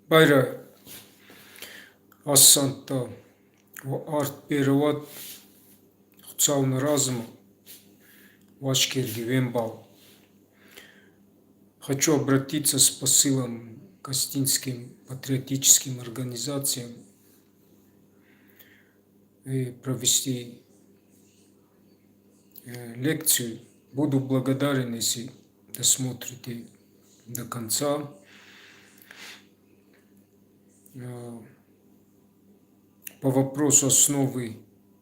Байра Ассанта Арт Перевод Хуцауна Разума Вашкирги Вембал. Хочу обратиться с посылом к астинским патриотическим организациям и провести лекцию. Буду благодарен, если досмотрите до конца. По вопросу основы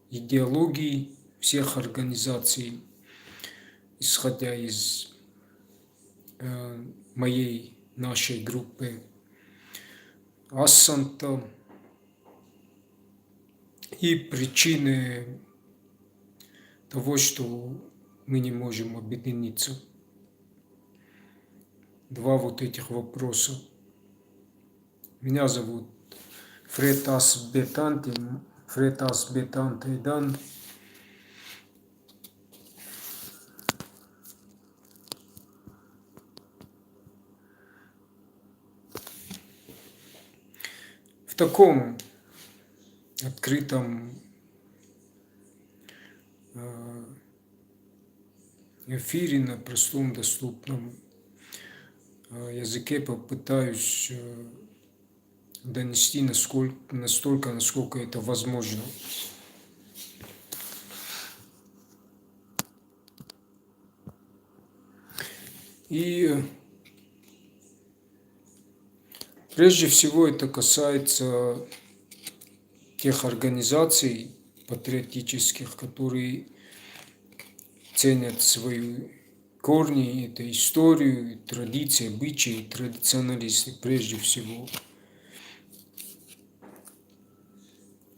идеологии всех организаций, исходя из нашей группы Ассанта, и причины того, что мы не можем объединиться. Два вот этих вопроса. Меня зовут Фретас Бетантейдан. В таком открытом эфире на простом, доступном языке попытаюсь донести настолько, насколько это возможно. И прежде всего это касается тех организаций патриотических, которые ценят свои корни, это историю, традиции, обычаи, традиционалисты прежде всего.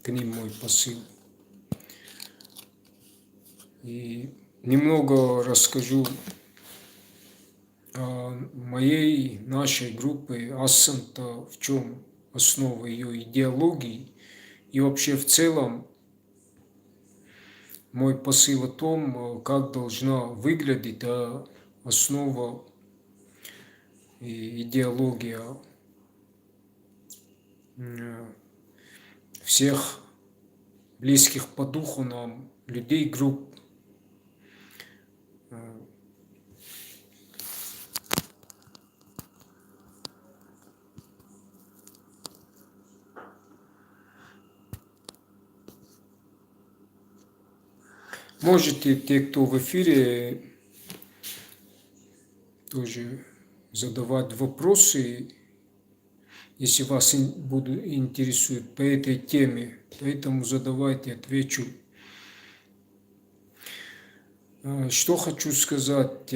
К ним мой посыл. И немного расскажу о нашей группе Ассанта, в чем основа ее идеологии, и вообще в целом мой посыл о том, как должна выглядеть основа и идеология всех близких по духу нам людей, групп. Можете, те, кто в эфире, тоже задавать вопросы, если вас интересует по этой теме. Поэтому задавайте, отвечу. Что хочу сказать,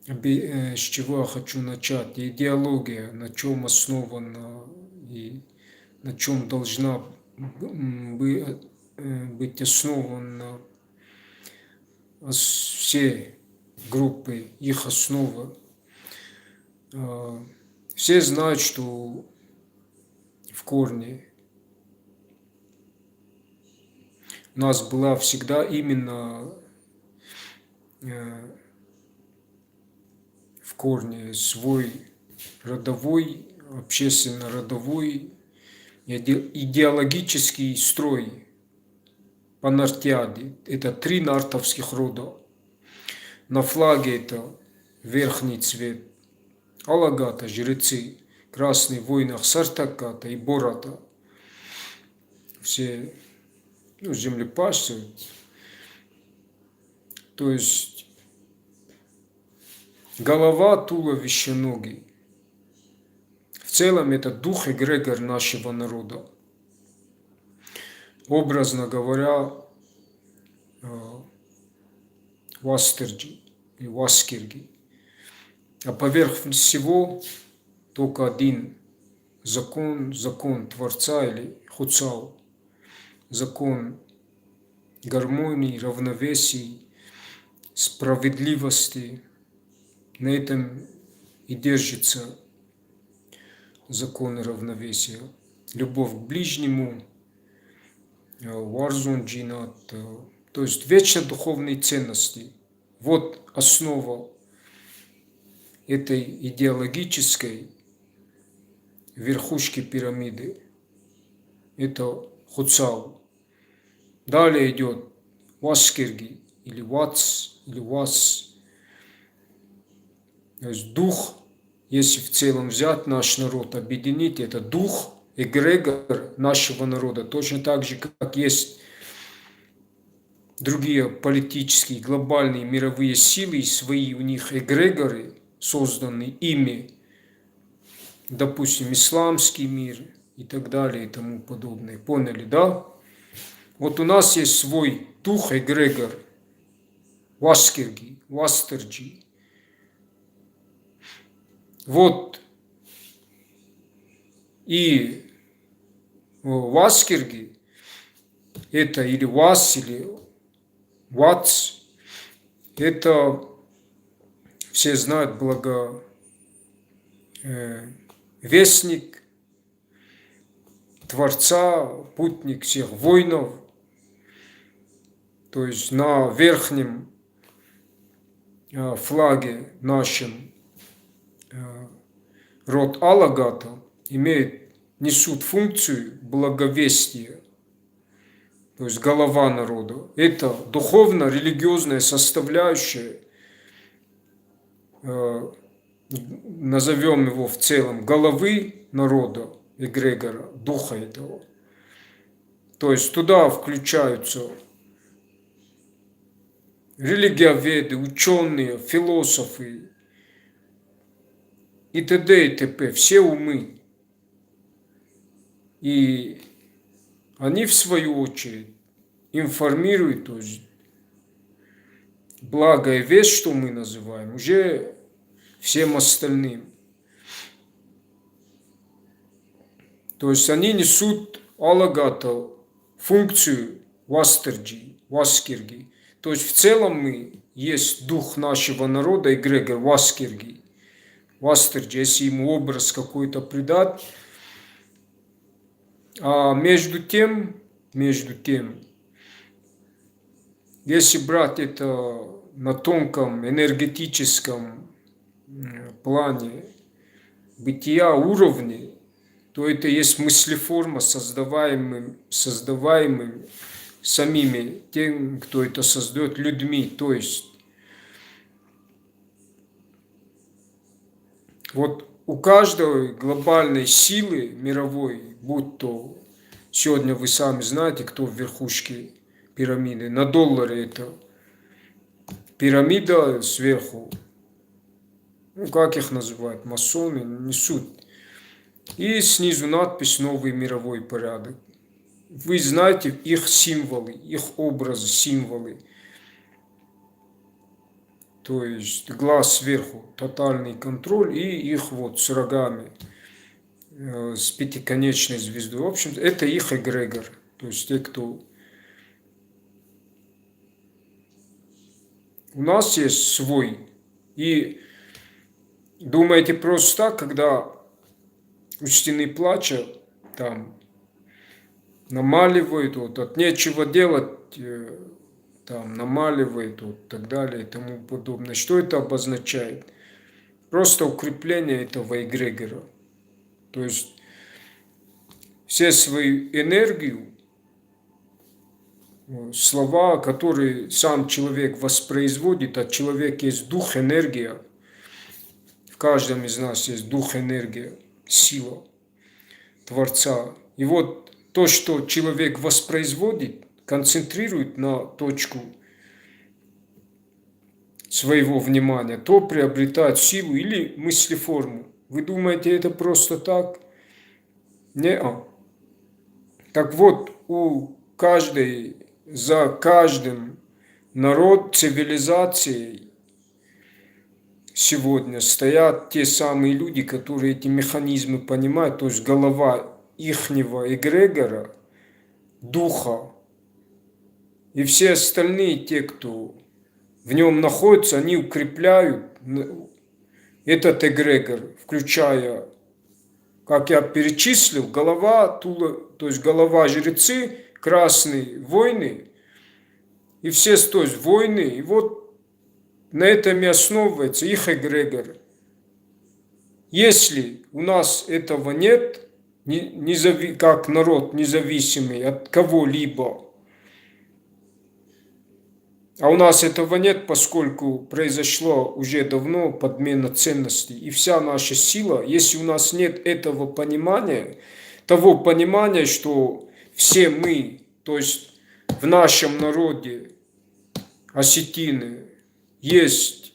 с чего я хочу начать. Идеология, на чем основана и на чем должна быть основана все группы, их основа. Все знают, что в корне у нас была всегда именно в корне свой родовой, общественно-родовой, идеологический строй по нартиаде. Это 3 нартовских рода. На флаге это верхний цвет Алагата, жрецы, красный в войнах Сартаката и Бората. Все землепашцы. То есть голова, туловище, ноги. В целом это дух эгрегор нашего народа. Образно говоря, Вастерджи и Васкирги. А поверх всего только один закон Творца или Хуцау. Закон гармонии, равновесия, справедливости. На этом и держится закон равновесия. Любовь к ближнему, варзунджинат, то есть вечно духовные ценности. Вот основа этой идеологической верхушки пирамиды. Это Хуцау. Далее идет Васкирги, или Вац, или Вас. То есть дух, если в целом взять наш народ, объединить, это дух, эгрегор нашего народа. Точно так же, как есть другие политические, глобальные мировые силы, и свои у них эгрегоры, созданные ими, допустим, исламский мир и так далее и тому подобное. Поняли, да? Вот у нас есть свой дух, эгрегор, Васкирги, Вастерджи. Вот и Васкирги, это или Вас, или Вац, это все знают вестник Творца, путник всех воинов. То есть на верхнем флаге нашем род Алагата несут функцию благовестия, то есть голова народа. Это духовно-религиозная составляющая, назовем его в целом, головы народа, эгрегора, духа этого. То есть туда включаются религиоведы, ученые, философы и т.д. и т.п. Все умы. И они, в свою очередь, информируют, то есть благая весть, что мы называем, уже всем остальным. То есть они несут Алагата функцию Вастерджи, Васкирги. То есть в целом мы есть дух нашего народа, эгрегор Васкирги, Вастерджи, если ему образ какой-то придать. А между тем, если брать это на тонком энергетическом плане бытия, уровне, то это есть мыслеформа, создаваемым самими тем, кто это создает, людьми. То есть вот у каждой глобальной силы мировой, будь то сегодня вы сами знаете, кто в верхушке пирамиды, на долларе это пирамида сверху, как их называют, масоны, не суть. И снизу надпись «Новый мировой порядок». Вы знаете их символы, их образы, символы. То есть глаз сверху, тотальный контроль, и их вот с рогами, с пятиконечной звездой. В общем, это их эгрегор. То есть те, кто... У нас есть свой. И думаете просто так, когда у стены плача там намаливают, вот от нечего делать, там намаливает, вот так далее и тому подобное. Что это обозначает? Просто укрепление этого эгрегора. То есть все свою энергию, слова, которые сам человек воспроизводит, а человек есть дух, энергия. В каждом из нас есть дух, энергия, сила Творца. И вот то, что человек воспроизводит, концентрирует на точку своего внимания, то приобретает силу или мыслеформу. Вы думаете, это просто так? Не-а. Так вот, за каждым цивилизацией сегодня стоят те самые люди, которые эти механизмы понимают, то есть голова ихнего эгрегора, духа, и все остальные, те, кто в нем находится, они укрепляют этот эгрегор, включая, как я перечислил, голова, то есть голова жрецы, красные воины, и все, то есть воины, и вот на этом и основывается их эгрегор. Если у нас этого нет, как народ независимый от кого-либо, а у нас этого нет, поскольку произошло уже давно подмена ценностей. И вся наша сила, если у нас нет этого понимания, того понимания, что все мы, то есть в нашем народе осетины, есть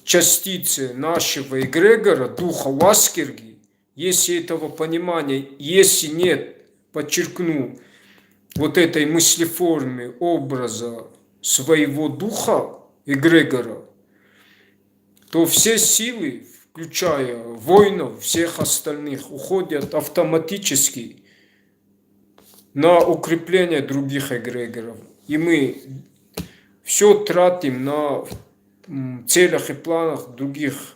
частицы нашего эгрегора, духа Ласкерги, если этого понимания, если нет, подчеркну, вот этой мыслеформы, образа своего духа, эгрегора, то все силы, включая воинов, всех остальных, уходят автоматически на укрепление других эгрегоров. И мы все тратим на целях и планах других,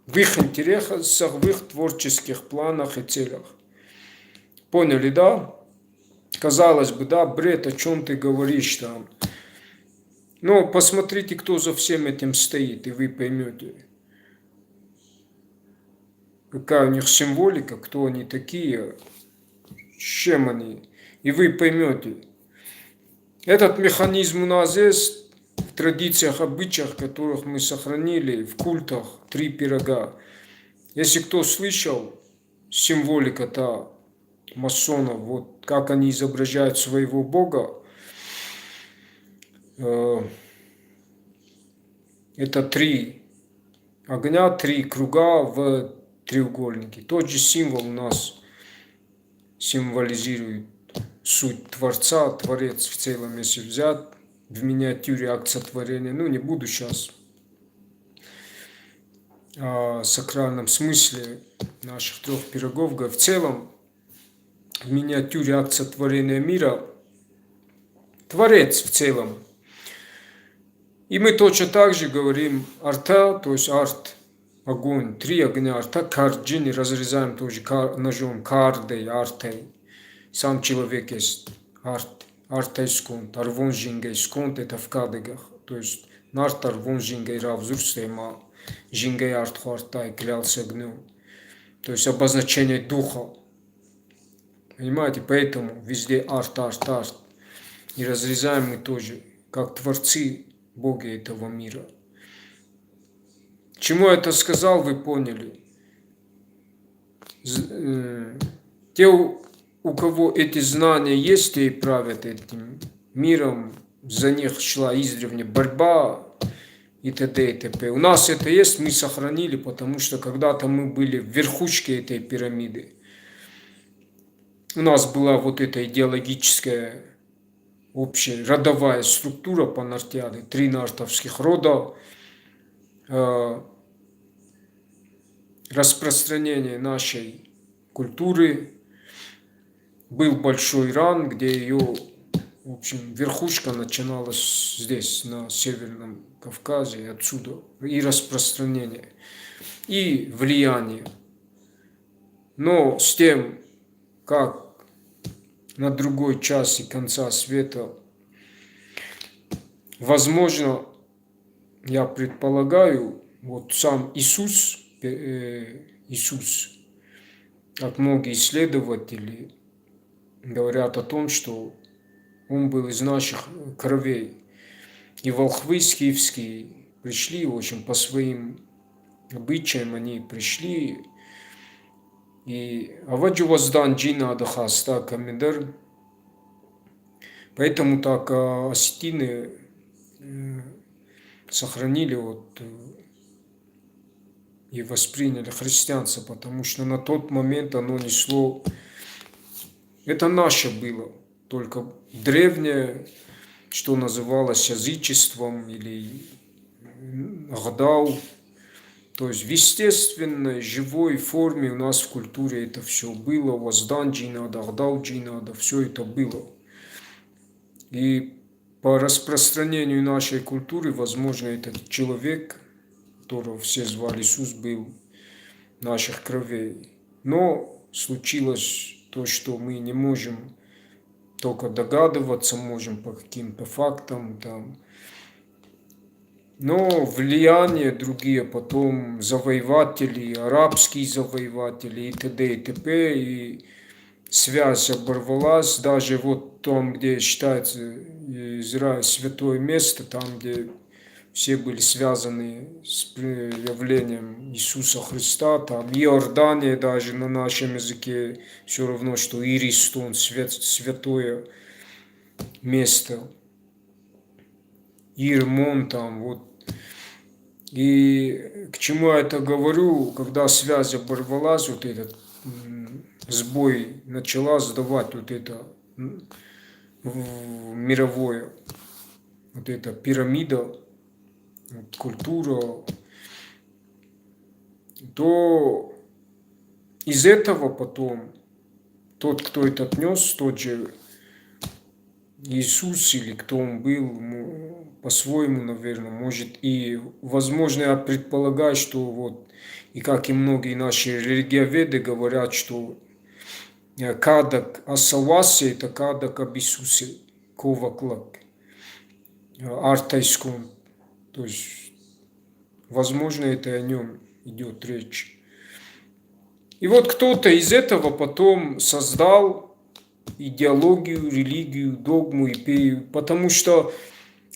в их интересах, в их творческих планах и целях. Поняли, да? Казалось бы, да, бред, о чем ты говоришь там. Но посмотрите, кто за всем этим стоит, и вы поймете, какая у них символика, кто они такие, с чем они. И вы поймете. Этот механизм у нас есть в традициях, обычаях, которых мы сохранили, в культах «Три пирога». Если кто слышал, символика-то масонов, вот как они изображают своего бога, это 3 огня, 3 круга в треугольнике. Тот же символ у нас символизирует суть Творца, Творец в целом, если взять, в миниатюре акт сотворения. Ну, не буду сейчас о сакральном смысле наших 3 пирогов. В целом, в миниатюре акт сотворения мира Творец в целом. И мы точно так же говорим арта, то есть арт, огонь, 3 огня, арта, карджини, разрезаем тоже ножом, кардой, артой. Сам человек есть арт, артай сконт, арвон жингай сконт, это в кадыгах. То есть нарт арвон жингай равзур стема, жингай арт хуартай, клялся огнем. То есть обозначение духа. Понимаете, поэтому везде арт, арт, арт. И разрезаем мы тоже, как творцы, боги этого мира. Чему я это сказал, вы поняли. Те, у кого эти знания есть, те и правят этим миром, за них шла издревле борьба и т.д. и т.п. У нас это есть, мы сохранили, потому что когда-то мы были в верхушке этой пирамиды. У нас была вот эта идеологическая общая родовая структура по Нартиаде, 3 нартовских рода, распространение нашей культуры. Был большой Иран, где ее, в общем, верхушка начиналась здесь, на Северном Кавказе, и отсюда, и распространение, и влияние. Но с тем, как на другой часе конца света, возможно, я предполагаю, вот сам Иисус, как многие исследователи говорят о том, что он был из наших кровей. И волхвы скифские пришли, в общем, по своим обычаям они пришли. И аваджу воздан джина адахаста камедер. Поэтому так осетины сохранили вот и восприняли христианство, потому что на тот момент оно несло, это наше было, только древнее, что называлось язычеством или гадау. То есть в естественной, живой форме у нас в культуре это все было, воздан джинада, гадау джинада, все это было. И по распространению нашей культуры, возможно, этот человек, которого все звали Иисус, был наших кровей. Но случилось то, что мы не можем только догадываться, можем по каким-то фактам, там, Но влияние другие, потом завоеватели, арабские завоеватели и т.д. и т.п. И связь оборвалась, даже вот там, где считается Израиль святое место, там, где все были связаны с явлением Иисуса Христа, там Иордания даже на нашем языке все равно, что Иеристон, святое место, Ирмон там, вот. И к чему я это говорю, когда связь оборвалась, вот этот сбой начала сдавать вот это мировое, вот эта пирамида, вот, культура, то из этого потом тот, кто это отнес, тот же Иисус или кто он был, по-своему, наверное, может и, возможно, я предполагаю, что вот, и как и многие наши религиоведы говорят, что кадак асаваси, это кадак об Иисусе, коваклак, артайском, то есть, возможно, это о нем идет речь. И вот кто-то из этого потом создал идеологию, религию, догму, потому что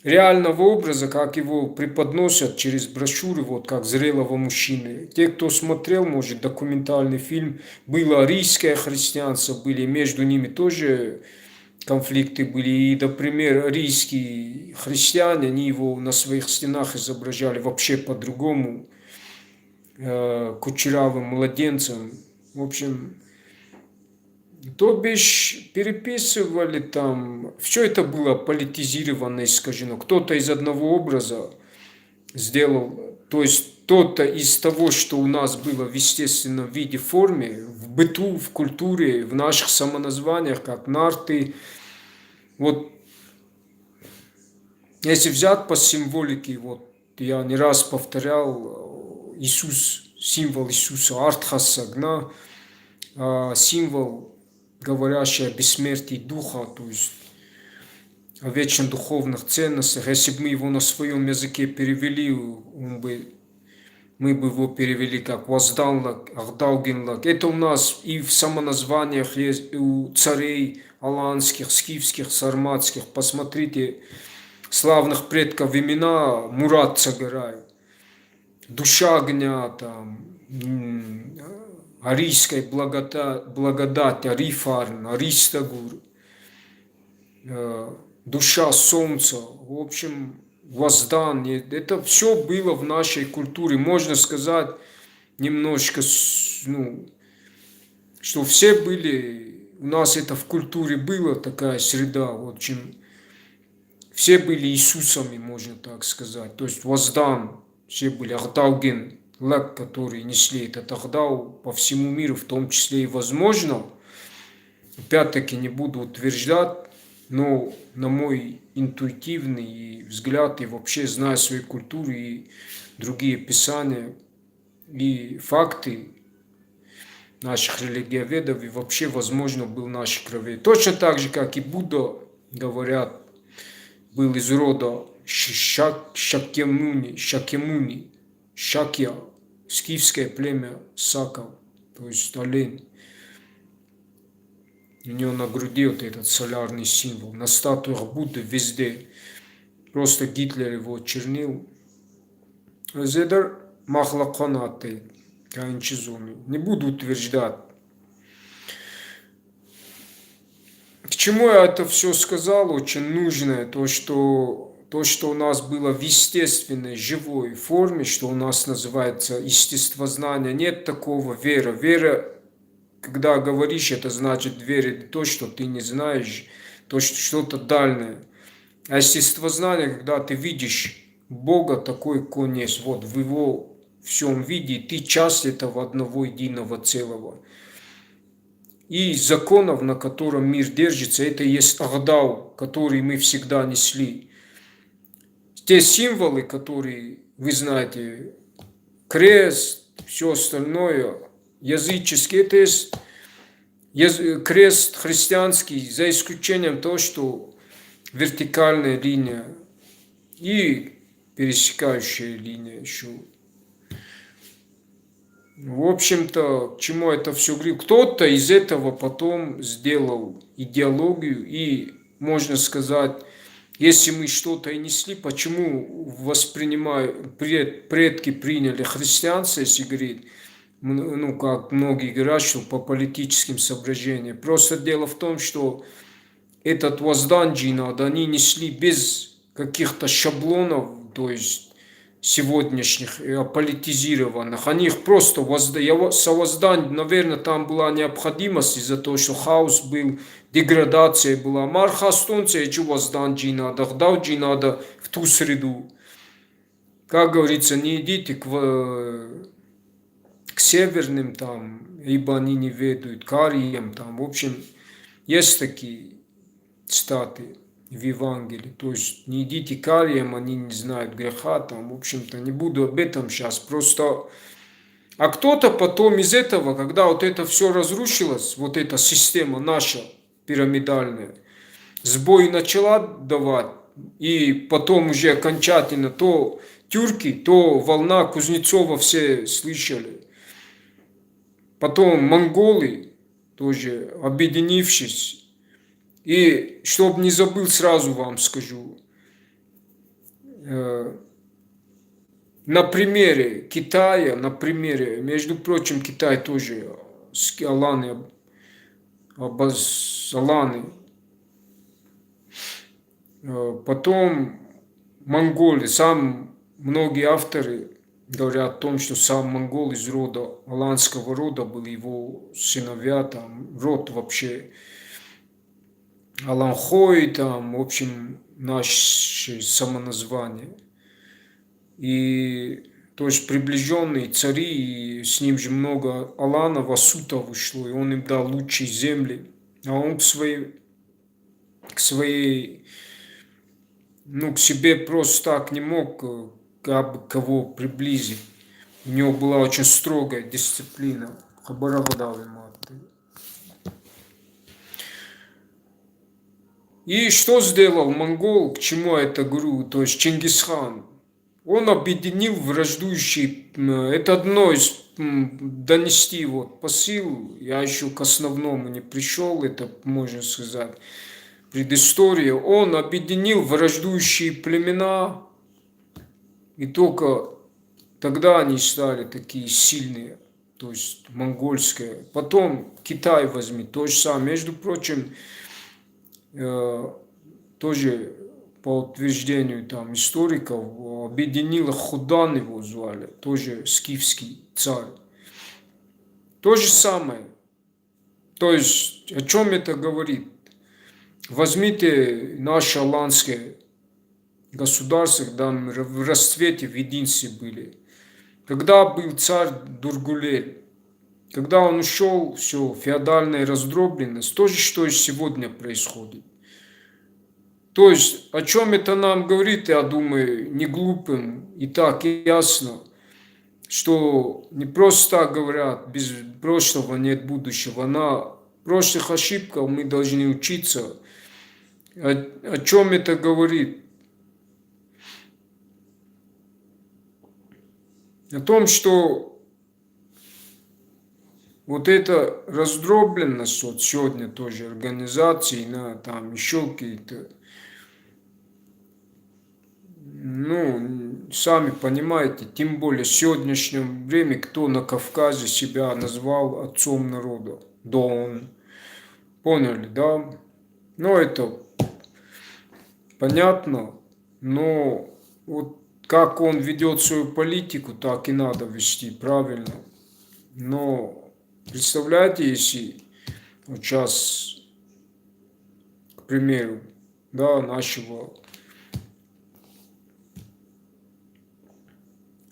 реального образа, как его преподносят через брошюры, вот как зрелого мужчины. Те, кто смотрел, может, документальный фильм, было арийское христианство, были между ними тоже конфликты были. И, например, арийские христиане, они его на своих стенах изображали вообще по-другому, кучерявым младенцем. В общем, то бишь переписывали там, все это было политизировано, искажено. Кто-то из одного образа сделал, то есть кто-то из того, что у нас было в естественном виде, форме, в быту, в культуре, в наших самоназваниях, как нарты. Вот если взять по символике, вот я не раз повторял, Иисус, символ Иисуса, Артхасагна, символ, говорящий о бессмертии духа, то есть о вечно духовных ценностях. Если бы мы его на своем языке перевели, мы бы его перевели как «возданлак», «ахдаугенлак». Это у нас и в самоназваниях есть, и у царей аланских, скифских, сарматских. Посмотрите, славных предков имена Мурат Цагарай, душа огня, там, арийской благодать, Арифарн, Аристагур, душа солнца, в общем, воздан. Это все было в нашей культуре. Можно сказать немножко, ну, что все были, у нас это в культуре было, такая среда, в общем, все были Иисусами, можно так сказать. То есть воздан, все были Ахдауген, лак, которые несли этот Ахдау по всему миру, в том числе и возможно, опять-таки не буду утверждать, но на мой интуитивный взгляд и вообще зная свою культуру и другие писания и факты наших религиоведов и вообще, возможно, был нашей крови. Точно так же, как и Будда, говорят, был из рода Шакьямуни, Шакья, скифское племя Саков, то есть олень. У него на груди вот этот солярный символ. На статуях Будды везде. Просто Гитлер его очернил. Зедер махлаканаты. Не буду утверждать. К чему я это все сказал? Очень нужное. То, что у нас было в естественной, живой форме, что у нас называется естествознание. Нет такого вера. Вера, когда говоришь, это значит верить в то, что ты не знаешь, то, что что-то дальнее. А естествознание, когда ты видишь Бога такой, какой он есть, вот в его всем виде, и ты часть этого одного единого целого. И законов, на котором мир держится, это и есть Ахдау, который мы всегда несли. Те символы, которые, вы знаете, крест, все остальное, языческие, это есть крест христианский, за исключением того, что вертикальная линия. И пересекающая линия еще. В общем-то, к чему это все говорю? Кто-то из этого потом сделал идеологию, и, можно сказать, если мы что-то и несли, почему воспринимают, предки приняли христианство, если говорить, ну, как многие говорят, что по политическим соображениям. Просто дело в том, что этот возданджинад они несли без каких-то шаблонов, то есть сегодняшних политизированных. Они их просто совоздание, наверное, там была необходимость из-за того, что хаос был, деградация была. Мархастонцы эти возданджинада, хдавджинада в ту среду. Как говорится, не идите к северным там, ибо они не ведают, к ариям там. В общем, есть такие статы в Евангелии. То есть не идите к ариям, они не знают греха там. В общем-то, не буду об этом сейчас. Просто... А кто-то потом из этого, когда вот это все разрушилось, вот эта система наша пирамидальная, сбой начала давать, и потом уже окончательно то тюрки, то волна Кузнецова все слышали. Потом монголы, тоже объединившись, и чтобы не забыл, сразу вам скажу, на примере Китая, на примере, между прочим, Китай тоже с Аланы, потом монголы, сам многие авторы говорят о том, что сам монгол из рода, аланского рода был, его сыновья, там, род вообще Аланхой, там, в общем, наше самоназвание. И, то есть, приближенные цари, и с ним же много Аланов, Асута вышло, и он им дал лучшие земли. А он к своей, ну, к себе просто так не мог кого приблизить. У него была очень строгая дисциплина. И что сделал монгол, к чему я это говорю, то есть Чингисхан? Он объединил враждующие, это одно из донести вот посыл, я еще к основному не пришел, это можно сказать, предыстория. Он объединил враждующие племена, и только тогда они стали такие сильные, то есть монгольское. Потом Китай возьми, то же самое. Между прочим, тоже по утверждению там историков, объединила Худан его звали, тоже скифский царь. То же самое. То есть, о чем это говорит? Возьмите наше аланское государство, когда мы в расцвете, в единстве были. Когда был царь Дургулель, когда он ушел, все, феодальная раздробленность, то же, что и сегодня происходит. То есть, о чем это нам говорит, я думаю, не глупым и так ясно, что не просто так говорят, без прошлого нет будущего. На прошлых ошибках мы должны учиться. О чем это говорит? О том, что вот эта раздробленность, вот сегодня тоже организации, там еще какие-то, ну, сами понимаете, тем более в сегодняшнем времени, кто на Кавказе себя назвал отцом народа, Дон, поняли, да? Ну, это понятно, но вот как он ведет свою политику, так и надо вести правильно. Но представляете, если вот сейчас, к примеру, да, нашего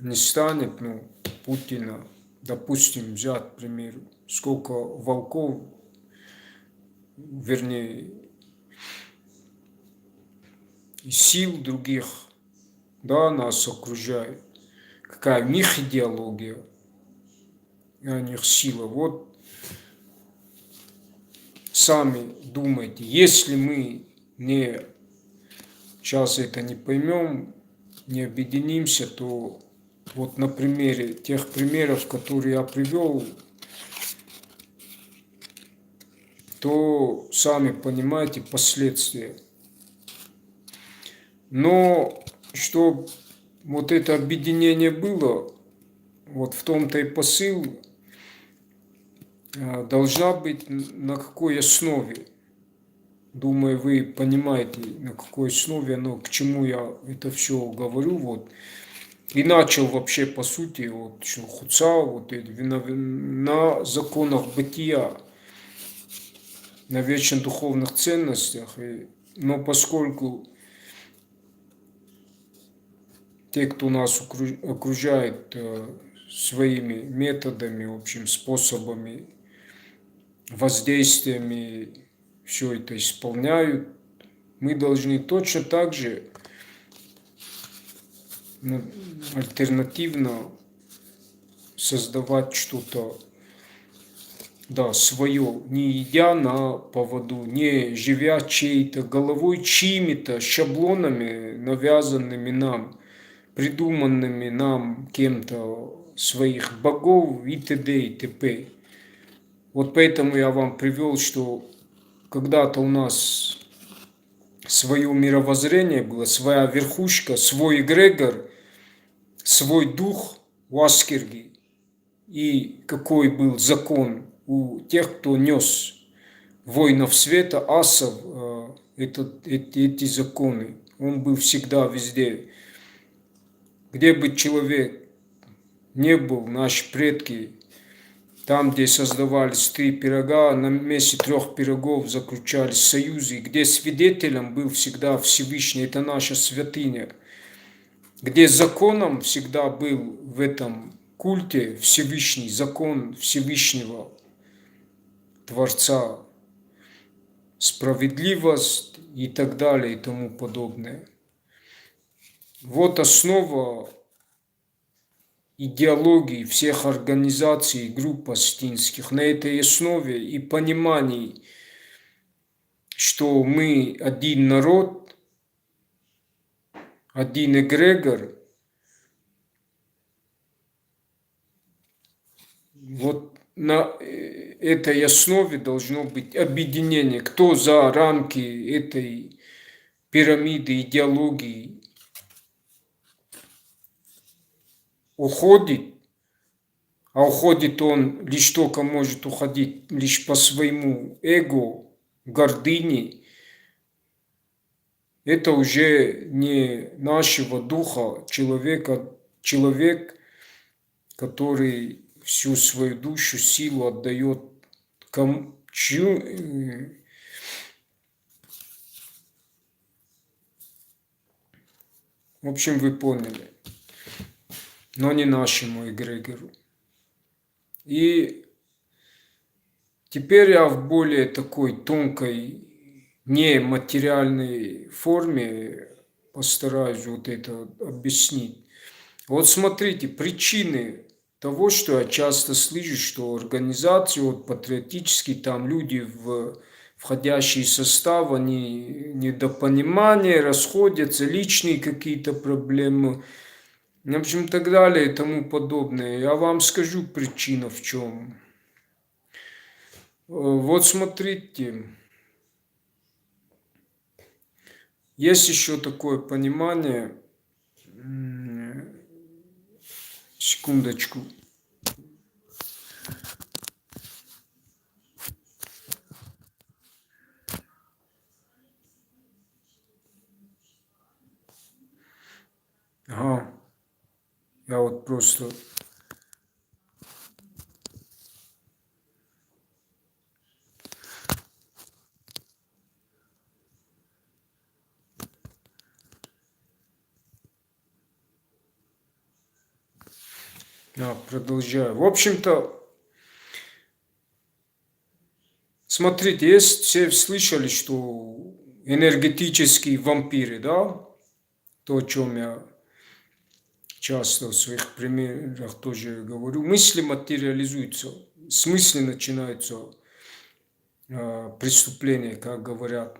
не станет, ну, Путина, допустим, взять, к примеру, сколько волков, вернее, сил других, да, нас окружает, какая у них идеология, и у них сила. Вот сами думайте, если мы не сейчас это не поймем, не объединимся, то вот на примере тех примеров, которые я привел, то сами понимаете последствия. Но чтобы вот это объединение было, вот в том-то и посыл, должна быть на какой основе. Думаю, вы понимаете, на какой основе оно, к чему я это все говорю. Вот. И начал вообще, по сути, вот, что Хуца, вот, на законах бытия, на вечно духовных ценностях. Но поскольку те, кто нас окружает своими методами, в общем, способами, воздействиями, все это исполняют, мы должны точно так же альтернативно создавать что-то, да, свое, не идя на поводу, не живя чьей-то головой, чьими-то шаблонами, навязанными нам, придуманными нам кем-то своих богов и т.д. и т.п. Вот поэтому я вам привел, что когда-то у нас свое мировоззрение было, своя верхушка, свой эгрегор, свой дух у Аскерги. И какой был закон у тех, кто нес воинов света, асов, эти законы. Он был всегда везде. Где бы человек не был, наши предки, там, где создавались 3 пирога, на месте 3 пирогов заключались союзы, где свидетелем был всегда Всевышний, это наша святыня, где законом всегда был в этом культе Всевышний, закон Всевышнего Творца, справедливость и так далее и тому подобное. Вот основа идеологии всех организаций и групп астинских. На этой основе и понимании, что мы один народ, один эгрегор, вот на этой основе должно быть объединение. Кто за рамки этой пирамиды идеологии уходит, а уходит он лишь только может уходить лишь по своему эго, гордыне, это уже не нашего духа человека, человек, который всю свою душу, силу отдает кому, в общем, вы поняли, но не нашему эгрегору. И теперь я в более такой тонкой, нематериальной форме постараюсь вот это объяснить. Вот смотрите, причины того, что я часто слышу, что организации вот, патриотические, там люди, входящие в состав, они недопонимание, расходятся, личные какие-то проблемы, в общем, так далее и тому подобное. Я вам скажу причина в чем. Вот смотрите, есть еще такое понимание, секундочку. Ага, я вот просто... Продолжаю. В общем-то, смотрите, есть, все слышали, что энергетические вампиры, да, то, о чем я часто в своих примерах тоже говорю, мысли материализуются, с мысли начинаются преступления, как говорят.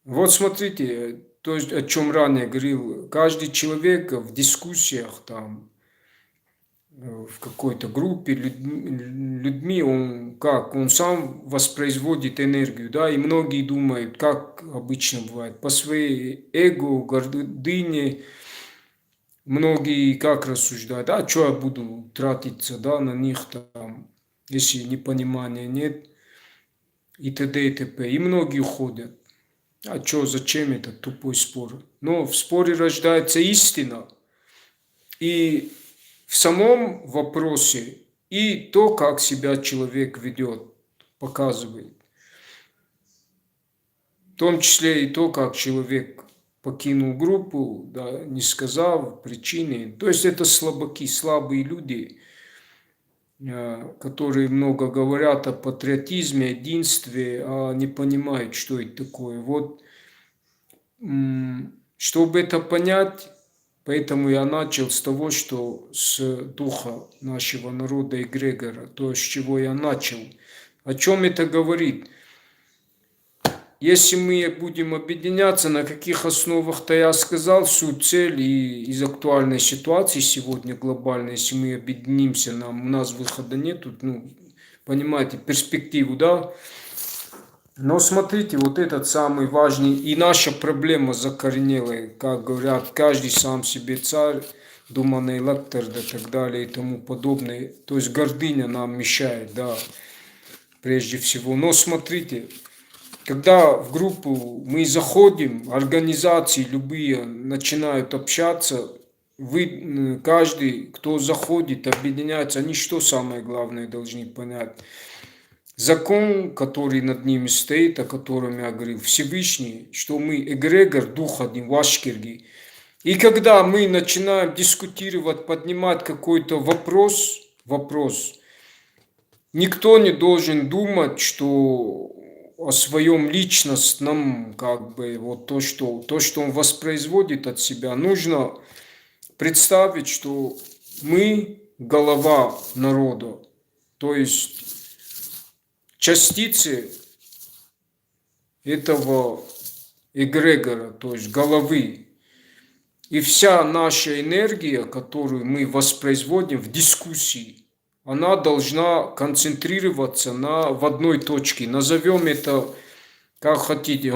Вот смотрите, то есть, о чем ранее говорил, каждый человек в дискуссиях там, в какой-то группе людьми, он как, он сам воспроизводит энергию, да, и многие думают, как обычно бывает, по своей эго, гордыне, многие как рассуждают, а что я буду тратиться, да, на них там, если непонимания нет, и т.д. и т.п. И многие уходят. А что, зачем этот тупой спор? Но в споре рождается истина. И в самом вопросе, и то, как себя человек ведет, показывает. В том числе и то, как человек покинул группу, да, не сказав причины. То есть это слабаки, слабые люди, которые много говорят о патриотизме, единстве, а не понимают, что это такое. Вот, чтобы это понять, поэтому я начал с того, что с духа нашего народа эгрегора, то, с чего я начал. О чем это говорит? Если мы будем объединяться, на каких основах-то я сказал, суть, цель и из актуальной ситуации сегодня глобальной, если мы объединимся, у нас выхода нету, ну, понимаете, перспективу, да? Но смотрите, вот этот самый важный, и наша проблема закоренелая, как говорят, каждый сам себе царь, думанный лектор, да так далее и тому подобное. То есть гордыня нам мешает, да, прежде всего. Но смотрите, когда в группу мы заходим, организации любые начинают общаться, каждый, кто заходит, объединяется, они что самое главное должны понять? Закон, который над ними стоит, о котором я говорил, Всевышний, что мы эгрегор, дух один, Вашкирги. И когда мы начинаем дискутировать, поднимать какой-то вопрос, никто не должен думать, что о своем личностном, как бы, вот то, что он воспроизводит от себя, нужно представить, что мы голова народа, то есть частицы этого эгрегора, то есть головы. И вся наша энергия, которую мы воспроизводим в дискуссии, она должна концентрироваться в одной точке. Назовем это, как хотите,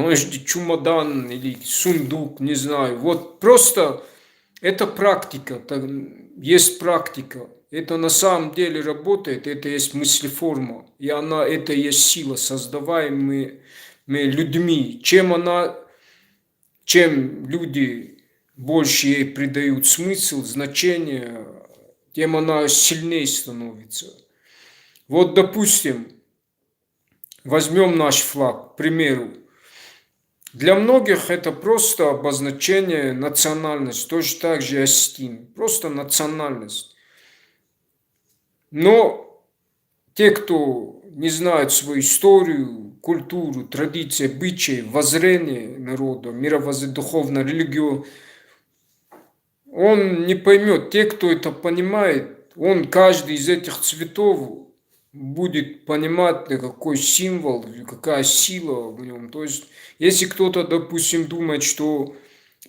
чемодан или сундук, не знаю. Вот просто это практика, есть практика. Это на самом деле работает, это есть мыслеформа, и это есть сила, создаваемая людьми. Чем люди больше ей придают смысл, значение, тем она сильнее становится. Вот, допустим, возьмем наш флаг, к примеру. Для многих это просто обозначение национальности, точно так же Астин, просто национальность. Но те, кто не знает свою историю, культуру, традиции, обычаи, воззрение народа, духовно, религию, он не поймет. Те, кто это понимает, он каждый из этих цветов будет понимать, какой символ, какая сила в нем. То есть, если кто-то, допустим, думает, что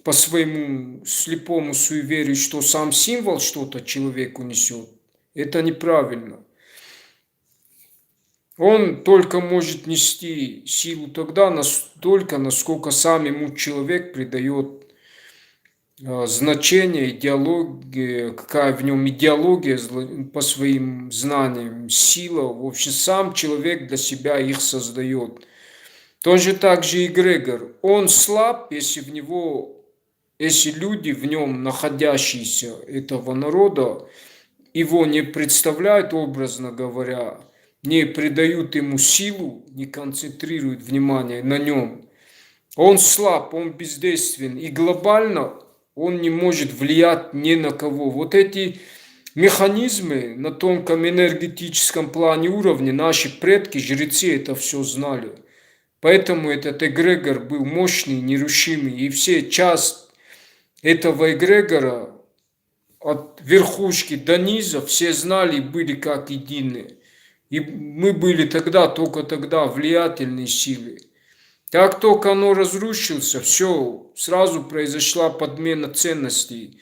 по своему слепому суеверию, что сам символ что-то человеку несет, это неправильно. Он только может нести силу тогда, настолько, насколько сам ему человек придает значение, идеология, какая в нем идеология по своим знаниям, сила. В общем, сам человек для себя их создает. Точно так же эгрегор. Он слаб, если люди в нем, находящиеся этого народа, его не представляют, образно говоря, не придают ему силу, не концентрируют внимание на нем. Он слаб, он бездействен. И глобально он не может влиять ни на кого. Вот эти механизмы на тонком энергетическом плане уровне, наши предки, жрецы это все знали. Поэтому этот эгрегор был мощный, нерушимый. И все часть этого эгрегора, от верхушки до низа, все знали и были как единые. И мы были только тогда влиятельные силы. Как только оно разрушился, все, сразу произошла подмена ценностей.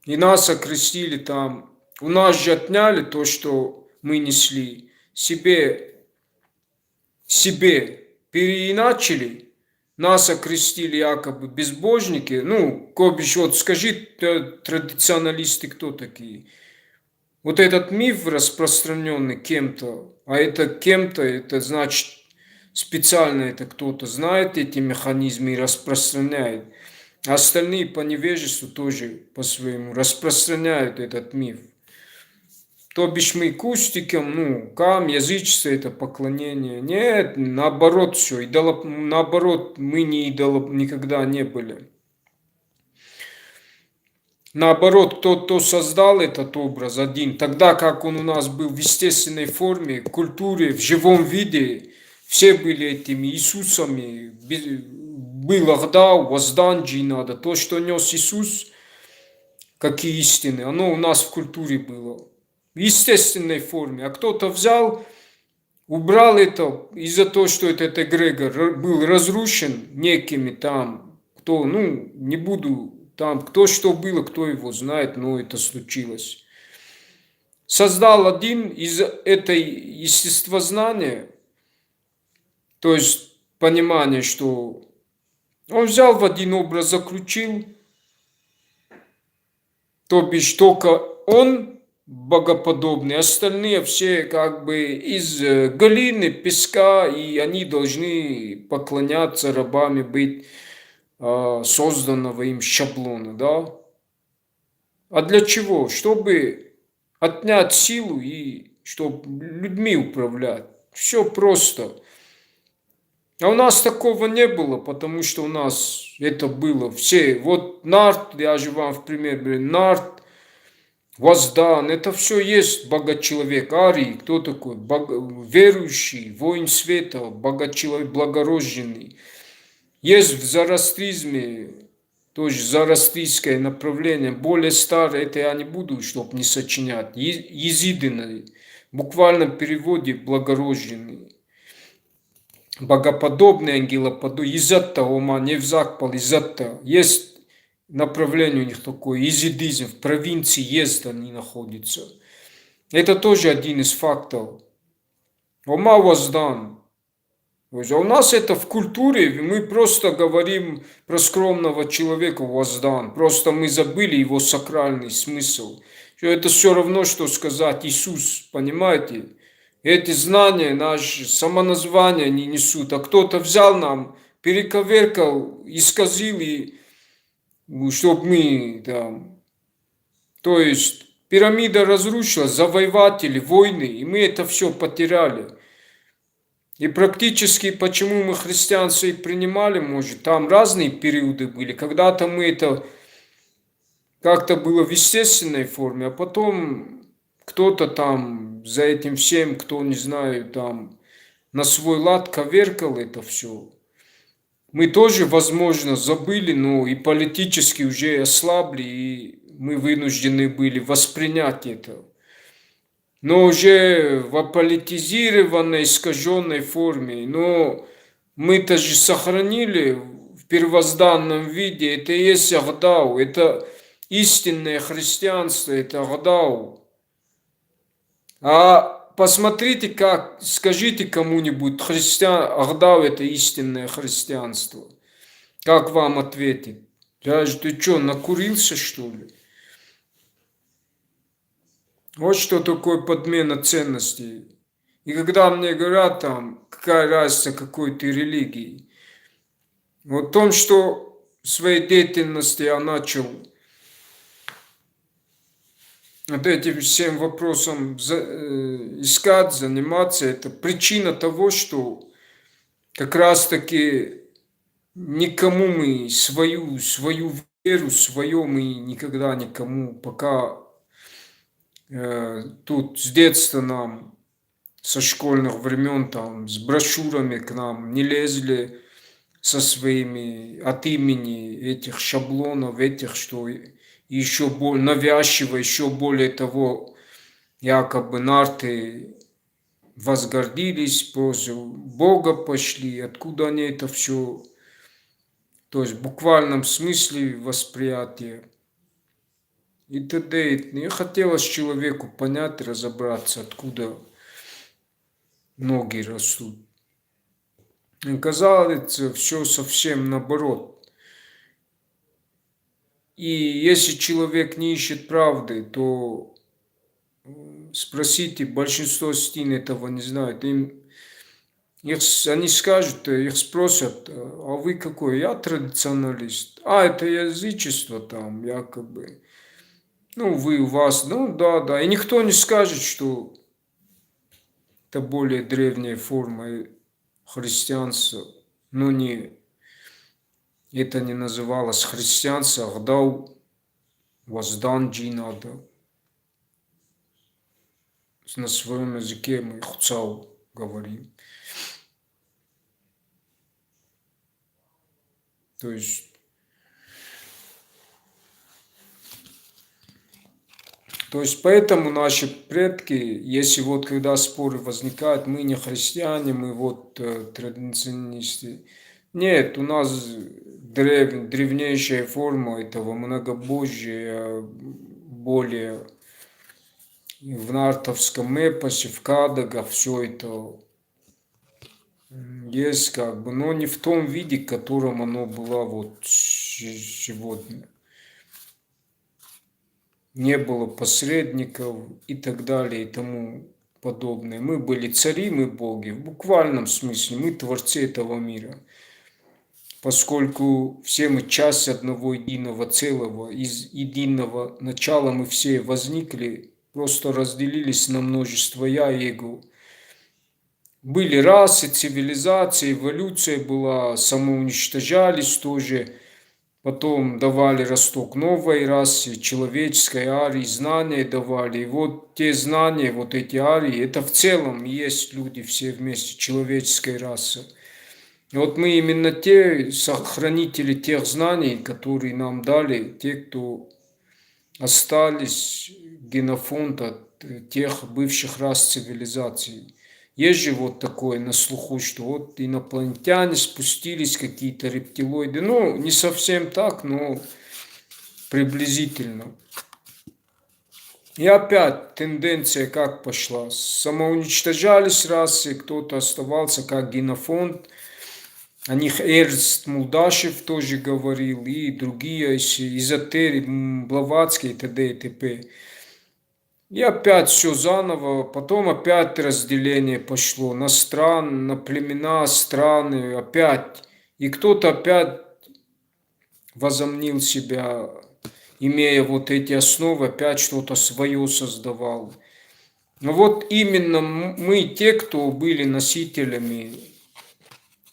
И нас окрестили там. У нас же отняли то, что мы несли. Себе переиначили. Нас окрестили якобы безбожники. Ну, Кобиш, вот скажи, традиционалисты кто такие? Вот этот миф распространенный кем-то, а это кем-то, это значит специально это кто-то знает эти механизмы и распространяет. А остальные по невежеству тоже по-своему распространяют этот миф. То бишь мы кустиком, язычество это поклонение. Нет, наоборот все. Наоборот, мы никогда не были. Наоборот, кто создал этот образ один, тогда как он у нас был в естественной форме, в культуре, в живом виде, все были этими Иисусами, был Ахдау, Возданджи надо, то, что нес Иисус, какие истины, оно у нас в культуре было, в естественной форме, а кто-то взял, убрал это из-за того, что этот эгрегор был разрушен некими там, кто, не буду там, кто что было, кто его знает, но это случилось. Создал один из этой естествознания, то есть понимание, что он взял в один образ, заключил, то бишь только он богоподобный, остальные все как бы из глины, песка, и они должны поклоняться рабами, быть созданного им шаблона, да? А для чего? Чтобы отнять силу и чтобы людьми управлять. Все просто. А у нас такого не было, потому что у нас это было все. Вот Нарт, я же вам в пример говорю, Нарт, Воздан, это все есть богочеловек. Арий, кто такой? Верующий, воин света, богочеловек, благорожденный. Есть в зороастризме, тоже зороастрийское направление, более старое, это я не буду, чтобы не сочинять. Езидины, в буквальном переводе благорожденный, богоподобный, ангелоподобный, Изатта, Ома, Невзакпал, Изатта. Есть направление у них такое, езидизм, в провинции Езд они находятся. Это тоже один из фактов. Ома Воздан. А у нас это в культуре, мы просто говорим про скромного человека Воздан, просто мы забыли его сакральный смысл. Это все равно, что сказать Иисус, понимаете? Эти знания, наше самоназвание не несут, а кто-то взял нам, перековеркал, исказил, и чтобы мы там... То есть пирамида разрушилась, завоеватели, войны, и мы это все потеряли. И практически, почему мы христианство и принимали, может, там разные периоды были. Когда-то мы это как-то было в естественной форме, а потом кто-то там за этим всем, кто, не знаю, там на свой лад коверкал это все. Мы тоже, возможно, забыли, но и политически уже ослабли, и мы вынуждены были воспринять это. Но уже в аполитизированной, искаженной форме. Но мы-то же сохранили в первозданном виде. Это и есть Ахдау, это истинное христианство, это Ахдау. А посмотрите, как, скажите кому-нибудь, Ахдау это истинное христианство. Как вам ответит? Ты что, накурился, что ли? Вот что такое подмена ценностей. И когда мне говорят там, какая разница какой ты религии, вот в том, что в своей деятельности я начал вот этим всем вопросом искать, заниматься, это причина того, что как раз таки никому мы свою веру, свое мы никогда никому пока тут с детства нам, со школьных времен, там, с брошюрами к нам не лезли со своими от имени этих шаблонов, этих, что еще более навязчиво, еще более того, якобы нарты возгордились, против Бога пошли, откуда они это все, то есть в буквальном смысле восприятия и т.д. И хотелось человеку понять, разобраться, откуда ноги растут. И казалось, все совсем наоборот. И если человек не ищет правды, то спросите, большинство стин этого не знают. Они скажут, их спросят, а вы какой? Я традиционалист. А, это язычество там, якобы. Ну, вы у вас, ну да, да. И никто не скажет, что это более древняя форма христианства. Но не, это не называлось христианство, Агдау Воздан Джинада. На своем языке мы Хуцау говорим. То есть поэтому наши предки, если вот когда споры возникают, мы не христиане, мы вот традиционисты. Нет, у нас древнейшая форма этого многобожия, более в нартовском эпосе, в Кадагах, все это есть как бы, но не в том виде, в котором оно было вот сегодня. Не было посредников и так далее и тому подобное. Мы были цари, мы боги. В буквальном смысле мы творцы этого мира. Поскольку все мы часть одного единого целого, из единого начала мы все возникли, просто разделились на множество я и эго. Были расы, цивилизации, эволюция была, самоуничтожались тоже. Потом давали росток новой расе, человеческой арии, знания давали. И вот те знания, вот эти арии, это в целом есть люди все вместе, человеческой расы. И вот мы именно те сохранители тех знаний, которые нам дали, те, кто остались, генофонд от тех бывших рас цивилизаций. Есть же вот такое на слуху, что вот инопланетяне спустились, какие-то рептилоиды. Ну, не совсем так, но приблизительно. И опять тенденция как пошла. Самоуничтожались расы, кто-то оставался как генофонд. О них Эрнст Мулдашев тоже говорил, и другие, эзотерик, Блаватский и т.д. и т.п. И опять все заново, потом опять разделение пошло на страны, на племена, страны, опять. И кто-то опять возомнил себя, имея вот эти основы, опять что-то свое создавал. Но вот именно мы, те, кто были носителями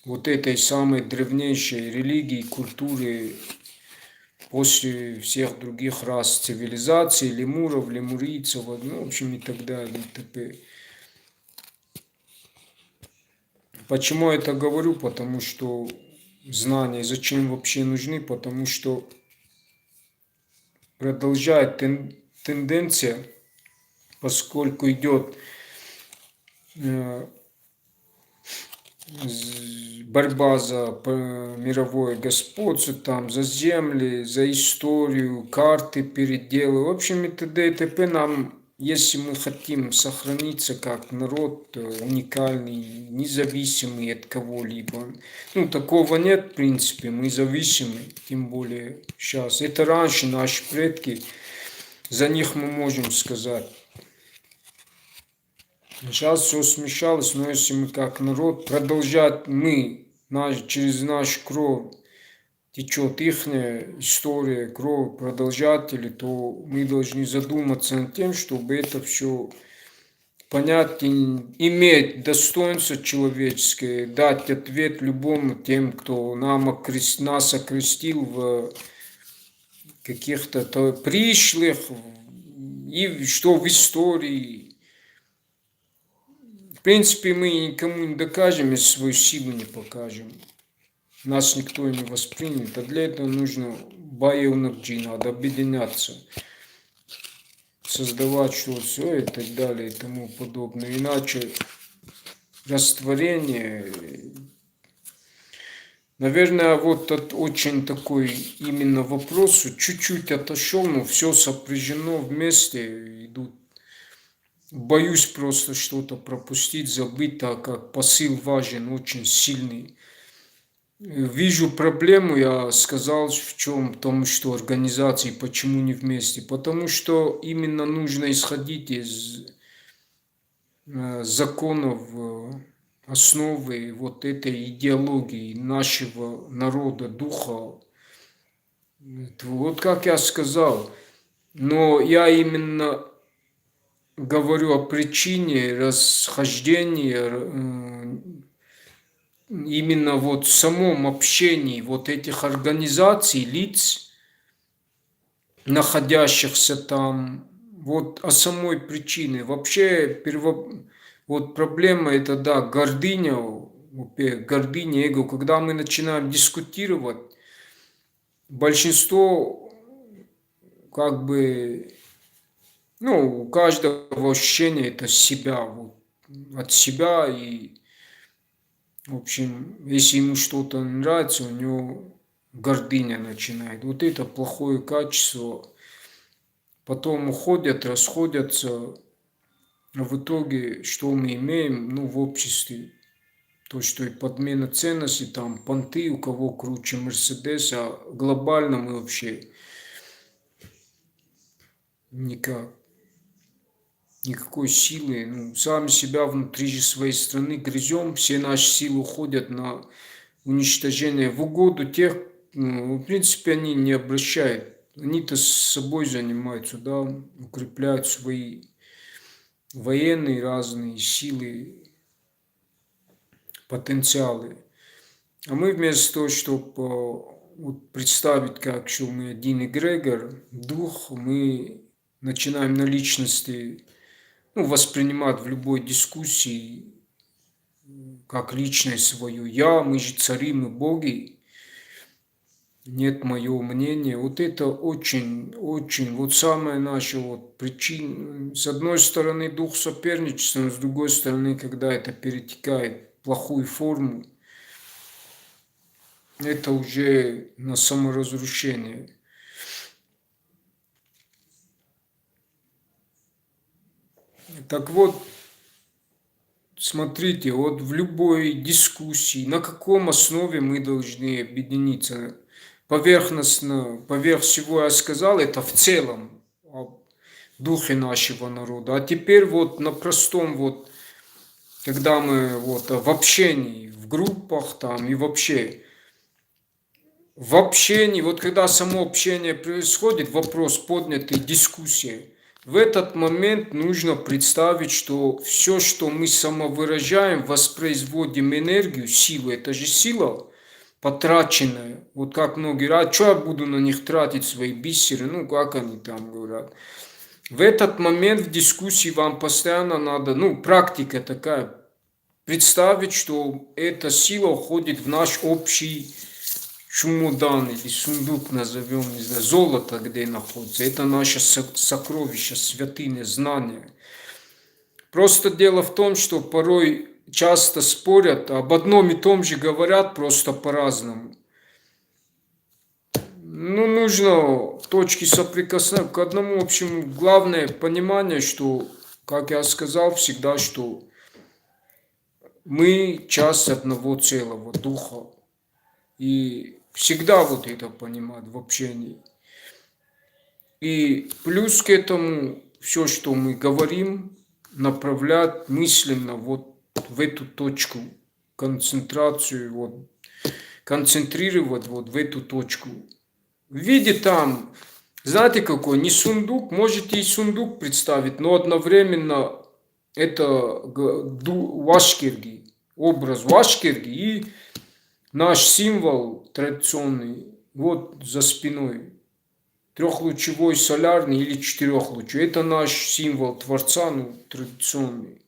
вот этой самой древнейшей религии, культуры, после всех других рас цивилизаций, лемуров, лемурийцев, ну, в общем, и так далее, и т.п. Почему я это говорю? Потому что знания зачем вообще нужны? Потому что продолжает тенденция, поскольку идет борьба за мировое господство, там, за земли, за историю, карты, переделы. В общем, и т.д. и т.п. Нам, если мы хотим сохраниться как народ уникальный, независимый от кого-либо, ну, такого нет, в принципе, мы зависимы, тем более сейчас. Это раньше наши предки, за них мы можем сказать. Сейчас все смешалось, но если мы как народ продолжать, через нашу кровь течет их история, кровь продолжателей, то мы должны задуматься над тем, чтобы это все понять, иметь достоинство человеческое, дать ответ любому тем, кто нас окрестил в каких-то пришлых, и что в истории. В принципе, мы никому не докажем, если свою силу не покажем. Нас никто не воспримет, а для этого нужно байонакджи, надо объединяться, создавать что все и так далее и тому подобное. Иначе растворение. Наверное, вот от очень такой именно вопросу чуть-чуть отошел, но все сопряжено вместе, идут. Боюсь просто что-то пропустить, забыть, так как посыл важен, очень сильный. Вижу проблему, я сказал, в чем, в том, что организации почему не вместе. Потому что именно нужно исходить из законов, основы вот этой идеологии нашего народа, духа. Вот как я сказал, но я именно говорю о причине расхождения, именно вот в самом общении вот этих организаций, лиц, находящихся там, вот о самой причине. Вообще, вот проблема это, да, гордыня, гордыня, эго. Когда мы начинаем дискутировать, большинство как бы, ну, у каждого ощущения это себя, вот, от себя, и, в общем, если ему что-то не нравится, у него гордыня начинает. Вот это плохое качество. Потом уходят, расходятся. А в итоге, что мы имеем, ну, в обществе? То, что и подмена ценностей, там, понты, у кого круче Мерседес, а глобально мы вообще никак. Никакой силы, ну, сами себя внутри же своей страны грызем, все наши силы уходят на уничтожение в угоду тех, ну, в принципе, они не обращают, они-то с собой занимаются, да, укрепляют свои военные разные силы, потенциалы. А мы вместо того, чтобы вот представить, как что мы один эгрегор, дух, мы начинаем на личности, ну, воспринимать в любой дискуссии как личность свою. Я, мы же цари, мы боги, нет моего мнения. Вот это очень, очень, вот самая наша вот причина. С одной стороны дух соперничества, но с другой стороны, когда это перетекает в плохую форму, это уже на саморазрушение. Так вот, смотрите, вот в любой дискуссии, на каком основе мы должны объединиться? Поверхностно, поверх всего я сказал, это в целом о духе нашего народа. А теперь вот на простом вот, когда мы вот в общении, в группах там и вообще, в общении, вот когда само общение происходит, вопрос поднятый, дискуссия, в этот момент нужно представить, что все, что мы самовыражаем, воспроизводим энергию, силу, это же сила потраченная. Вот как многие говорят, что я буду на них тратить свои бисеры, ну как они там говорят. В этот момент в дискуссии вам постоянно надо, ну практика такая, представить, что эта сила уходит в наш общий чемодан или сундук назовем, не знаю, золото, где находится. Это наше сокровище, святыня, знания. Просто дело в том, что порой часто спорят, об одном и том же говорят, просто по-разному. Ну, нужно точки соприкосновения к одному общему. Главное понимание, что, как я сказал всегда, что мы часть одного целого духа. И всегда вот это понимать в общении. И плюс к этому все, что мы говорим, направлять мысленно вот в эту точку, концентрацию, вот, концентрировать вот в эту точку. В виде там, знаете какой, не сундук, можете и сундук представить, но одновременно это Вашкирги, образ Вашкирги и наш символ традиционный, вот за спиной, трехлучевой солярный или четырехлучевой. Это наш символ Творца, ну, традиционный.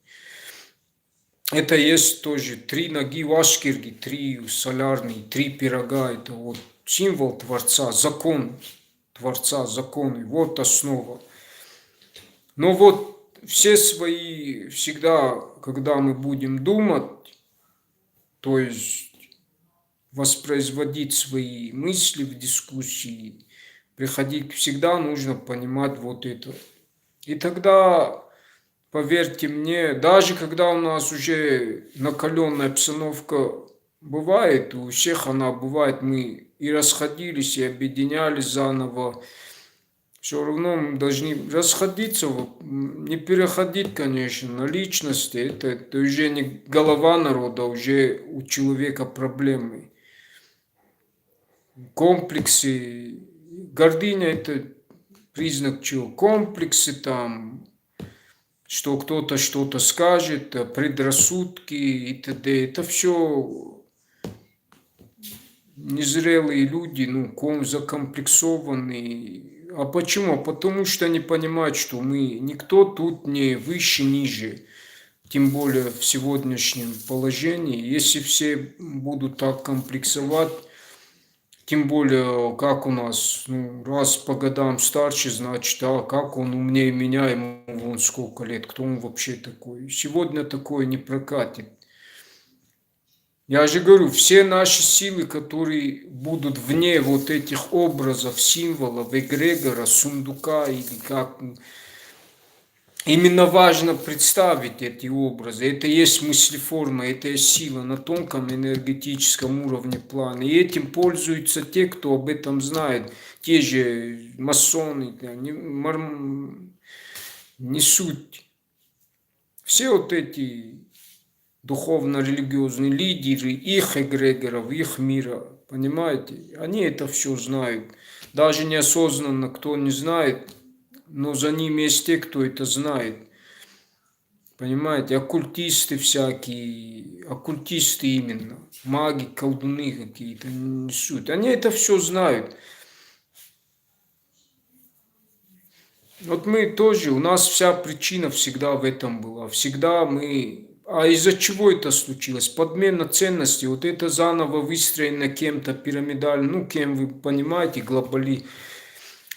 Это есть тоже три ноги Вашкирги, три солярные, три пирога. Это вот символ Творца, закон Творца, законы. Вот основа. Но вот все свои, всегда, когда мы будем думать, то есть воспроизводить свои мысли в дискуссии, приходить, всегда нужно понимать вот это. И тогда, поверьте мне, даже когда у нас уже накаленная обстановка бывает, у всех она бывает, мы и расходились, и объединялись заново, все равно мы должны расходиться, не переходить, конечно, на личности. Это уже не голова народа, уже у человека проблемы. Комплексы, гордыня это признак чего? Комплексы там, что кто-то что-то скажет, предрассудки и т.д. Это все незрелые люди, ну, закомплексованные. А почему? Потому что они понимают, что мы никто тут не выше, ниже. Тем более в сегодняшнем положении. Если все будут так комплексовать, тем более, как у нас, ну, раз по годам старше, значит, а как он умнее меня, ему вон сколько лет, кто он вообще такой. Сегодня такое не прокатит. Я же говорю, все наши силы, которые будут вне вот этих образов, символов, эгрегора, сундука или как. Именно важно представить эти образы. Это и есть мыслеформа, это и есть сила на тонком энергетическом уровне плана. И этим пользуются те, кто об этом знает. Те же масоны, не суть. Все вот эти духовно-религиозные лидеры, их эгрегоров, их мира, понимаете? Они это все знают. Даже неосознанно, кто не знает, но за ними есть те, кто это знает. Понимаете, оккультисты всякие, оккультисты именно, маги, колдуны какие-то несут. Они это все знают. Вот мы тоже, у нас вся причина всегда в этом была. Всегда мы... А из-за чего это случилось? Подмена ценностей. Вот это заново выстроено кем-то пирамидально, ну, кем вы понимаете, глобали.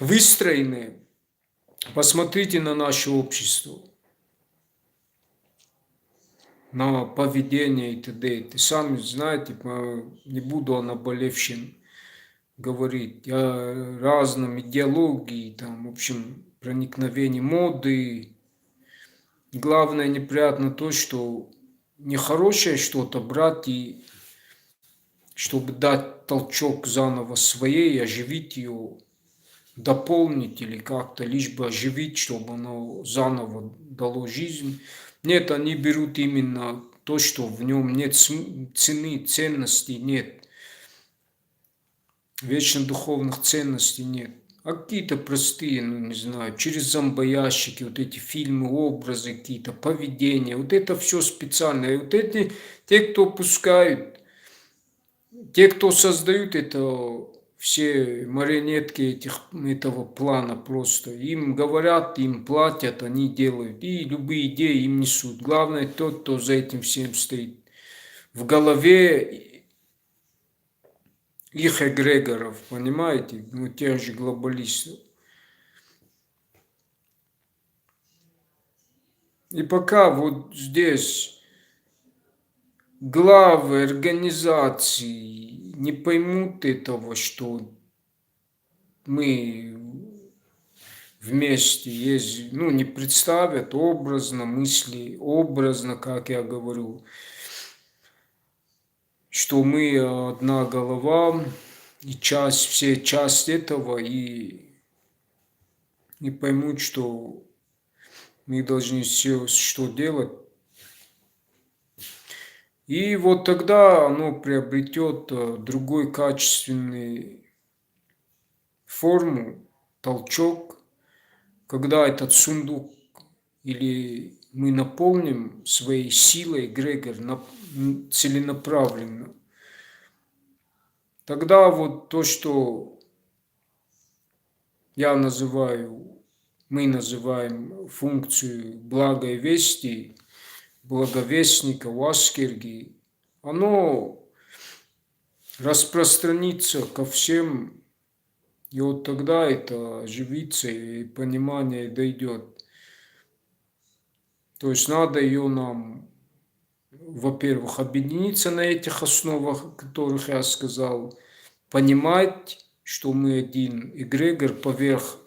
Выстроенные. Посмотрите на наше общество. На поведение и т.д. И сами знаете, не буду о наболевшем говорить, о разном идеологии, там, в общем, проникновении моды. Главное неприятно то, что нехорошее что-то брать и чтобы дать толчок заново своей, оживить ее, дополнить или как-то, лишь бы оживить, чтобы оно заново дало жизнь. Нет, они берут именно то, что в нем нет цены, ценностей нет, вечно духовных ценностей нет. А какие-то простые, ну не знаю, через зомбоящики, вот эти фильмы, образы какие-то, поведения, вот это все специальное. И вот эти, те, кто пускают, те, кто создают это, все марионетки этого плана просто. Им говорят, им платят, они делают. И любые идеи им несут. Главное тот, кто за этим всем стоит. В голове их эгрегоров, понимаете? Ну, тех же глобалистов. И пока вот здесь главы организации не поймут этого, что мы вместе есть, ну, не представят образно, мысли образно, как я говорю, что мы одна голова, и все часть этого, и не поймут, что мы должны все, что делать. И вот тогда оно приобретет другой качественный форму, толчок, когда этот сундук или мы наполним своей силой эгрегор целенаправленно, тогда вот то, что я называю, мы называем функцию благой вести, благовестника, Васкерги, оно распространится ко всем, и вот тогда это оживится, и понимание дойдет. То есть надо ее нам, во-первых, объединиться на этих основах, о которых я сказал, понимать, что мы один эгрегор, поверх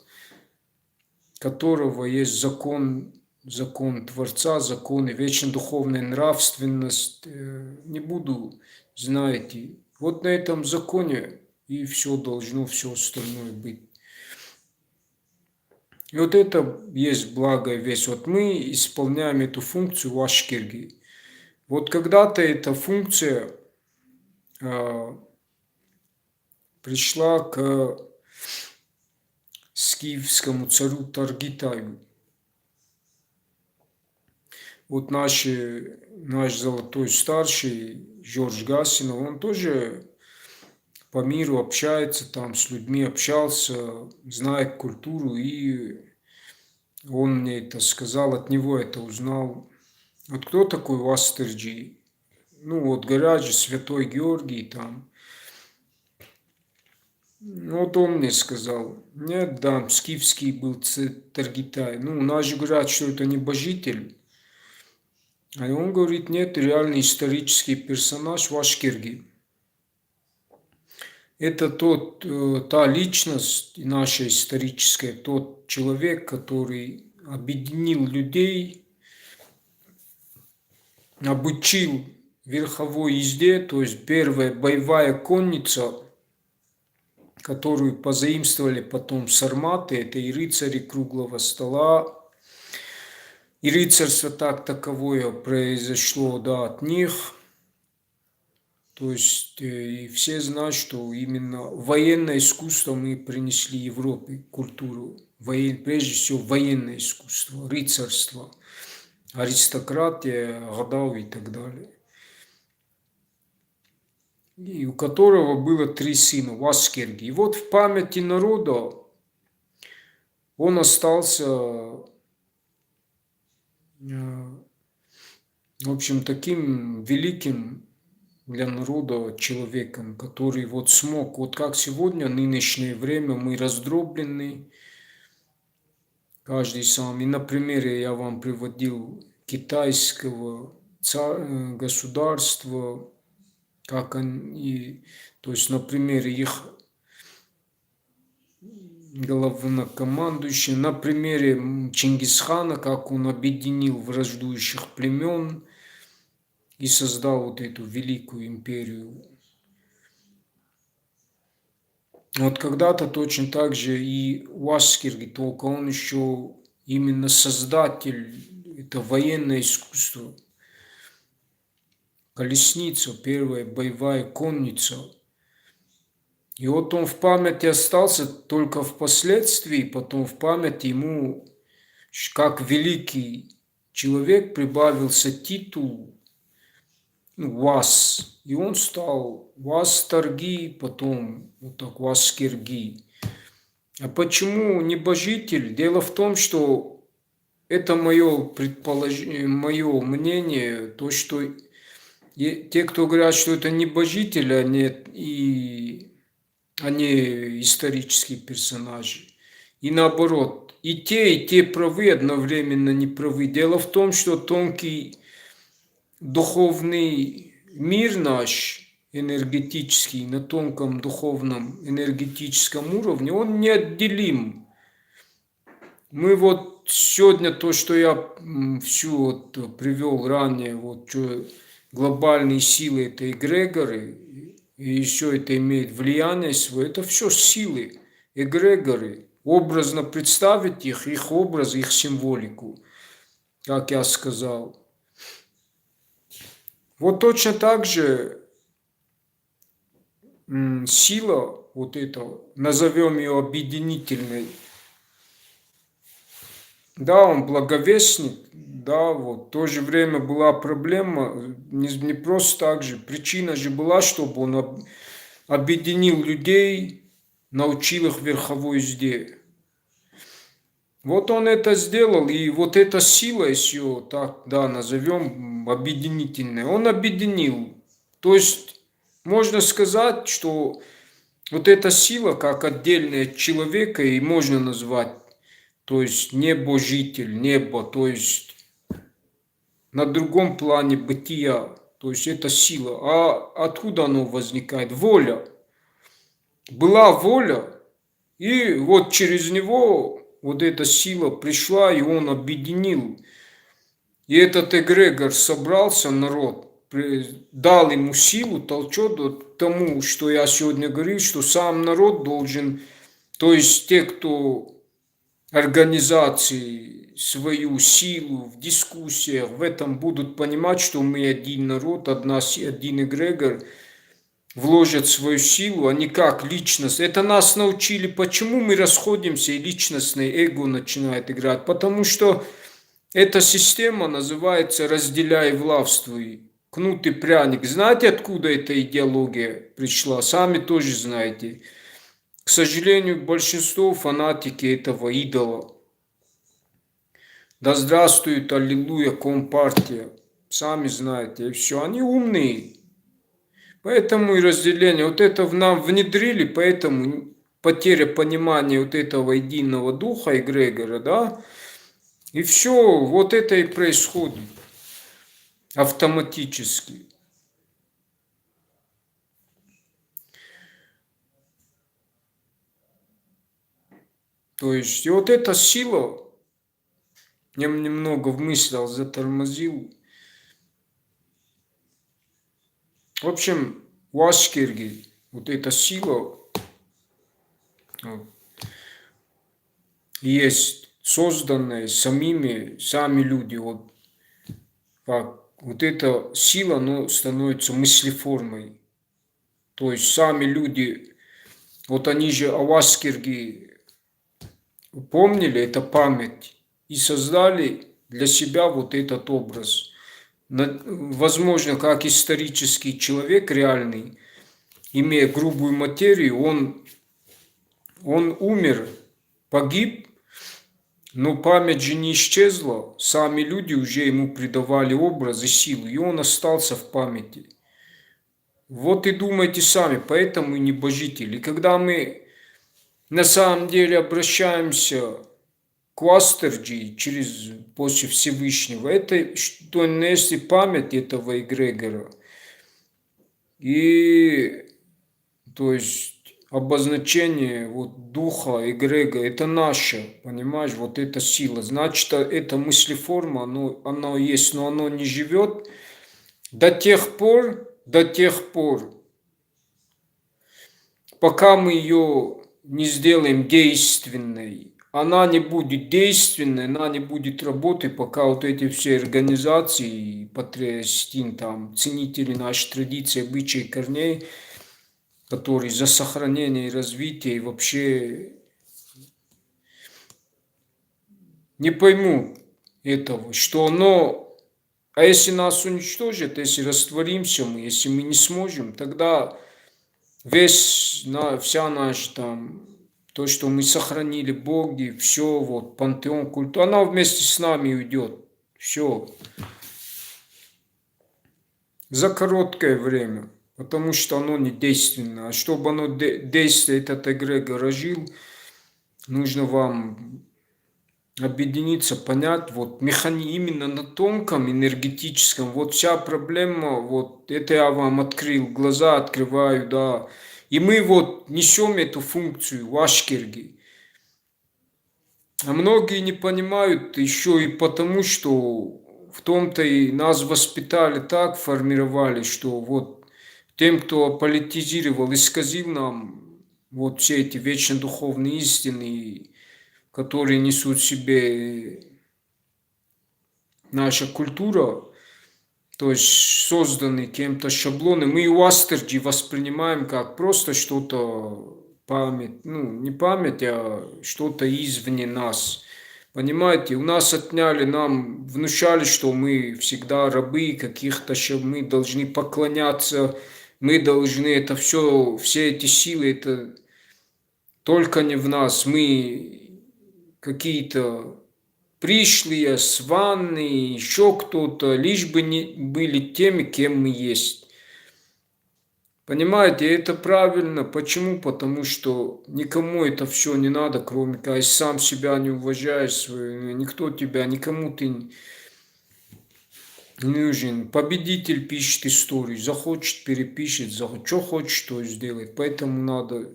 которого есть закон, закон Творца, законы, вечно духовная нравственность. Не буду, знаете, вот на этом законе и все должно, все остальное быть. И вот это есть благая весть. Вот мы исполняем эту функцию в Ашкирге. Вот когда-то эта функция пришла к скифскому царю Таргитаю. Вот наш золотой старший Жорж Гасинов, он тоже по миру общается, там с людьми общался, знает культуру, и он мне это сказал, от него это узнал. Вот кто такой Вастерджи? Ну вот говорят же, Святой Георгий там. Ну вот он мне сказал, нет, да, скифский был Таргитай. Ну у нас же говорят, что это небожитель. А он говорит, нет, реальный исторический персонаж в Ашкирге. Это та личность наша историческая, тот человек, который объединил людей, обучил верховой езде, то есть первая боевая конница, которую позаимствовали потом сарматы, это и рыцари круглого стола, и рыцарство так таковое произошло, да, от них. То есть и все знают, что именно военное искусство мы принесли Европе, культуру, прежде всего военное искусство, рыцарство, аристократия, гадал и так далее. И у которого было 3 сына в Аскерге. И вот в памяти народа он остался, в общем, таким великим для народа человеком, который вот смог, вот как сегодня, нынешнее время, мы раздроблены, каждый сам. И на примере я вам приводил китайского государства, как они, то есть на примере их главнокомандующего, на примере Чингисхана, как он объединил враждующих племен и создал вот эту великую империю. Вот когда-то точно так же и Уаскирги, только он еще именно создатель, это военное искусство. Колесница, первая боевая конница. И вот он в памяти остался только впоследствии, потом в памяти ему, как великий человек, прибавился титул Вас. И он стал Вастарги, потом вот так Васкирги. А почему небожитель? Дело в том, что это мое предположение, мое мнение, то, что те, кто говорят, что это небожитель, а не исторические персонажи. И наоборот, и те правы одновременно не правы. Дело в том, что тонкий духовный мир наш, энергетический, на тонком духовном энергетическом уровне, он неотделим. Мы вот сегодня то, что я всю вот привел ранее, вот что глобальные силы это эгрегоры, и еще это имеет влияние свое, это все силы, эгрегоры. Образно представить их образ, их символику, как я сказал. Вот точно так же сила вот эта, назовем ее объединительной, да, он благовестник, да, вот, в то же время была проблема, не просто так же, причина же была, чтобы он объединил людей, научил их верховой езде. Вот он это сделал, и вот эта сила, если ее так, да, назовем, объединительная, он объединил. То есть, можно сказать, что вот эта сила, как отдельная от человека, и можно назвать, то есть небожитель, небо, то есть на другом плане бытия. То есть это сила. А откуда оно возникает? Воля. Была воля, и вот через него вот эта сила пришла, и он объединил. И этот эгрегор собрался, народ, дал ему силу, толчок к тому, что я сегодня говорил, что сам народ должен, то есть те, кто организации свою силу в дискуссиях, в этом будут понимать, что мы один народ, один эгрегор, вложат свою силу, а не как личность. Это нас научили, почему мы расходимся и личностное эго начинает играть. Потому что эта система называется «разделяй, властвуй». Кнут и пряник. Знаете, откуда эта идеология пришла? Сами тоже знаете. К сожалению, большинство фанатики этого идола. Да здравствует, аллилуйя, компартия. Сами знаете, и все. Они умные. Поэтому и разделение. Вот это в нам внедрили, поэтому потеря понимания вот этого единого духа эгрегора, да, и все, вот это и происходит автоматически. То есть, и вот эта сила, я немного вмыслил, затормозил. В общем, у Ашкерги вот эта сила есть, созданная сами люди. Вот, как, вот эта сила, она становится мыслеформой. То есть сами люди, вот они же Аваскерги помнили, это память, и создали для себя вот этот образ. Возможно, как исторический человек реальный, имея грубую материю, он умер, погиб, но память же не исчезла. Сами люди уже ему придавали образ и силу, и он остался в памяти. Вот и думайте сами, поэтому и небожители. Когда мы на самом деле обращаемся к Астерджи после Всевышнего, это что если память этого эгрегора. И то есть обозначение вот духа эгрега, это наше, понимаешь, вот эта сила. Значит, эта мыслеформа, оно есть, но оно не живет до тех пор, пока мы ее не сделаем действенной. Она не будет действенной, она не будет работать, пока вот эти все организации, патриостин, там, ценители нашей традиции, обычаи, корней, которые за сохранение и развитие, и вообще не поймут этого, что оно, а если нас уничтожит, если растворимся мы, если мы не сможем, тогда вся наша там, то, что мы сохранили боги, все, вот, пантеон, культура, она вместе с нами уйдет. Все. За короткое время. Потому что оно не действенно. А чтобы оно действие этот эгрегор жил, нужно вам объединиться, понять, вот именно на тонком энергетическом, вот вся проблема, вот это я вам открыл, глаза открываю, да. И мы вот несем эту функцию в Ашкерге. А многие не понимают еще и потому, что в том-то и нас воспитали так, формировали, что вот тем, кто политизировал, исказил нам вот все эти вечно духовные истины, которые несут в себе наша культура, то есть созданные кем-то шаблоны, мы и у Астерджи воспринимаем как просто что-то память, ну не память, а что-то извне нас. Понимаете, у нас отняли, нам внушали, что мы всегда рабы каких-то, что мы должны поклоняться, мы должны это все эти силы, это только не в нас, мы какие-то пришлые, сванные, еще кто-то, лишь бы не были теми, кем мы есть. Понимаете, это правильно. Почему? Потому что никому это все не надо, кроме как если сам себя не уважаешь, никто тебя, никому ты нужен. Победитель пишет историю, захочет перепишет, что хочет, то и сделает. Поэтому надо...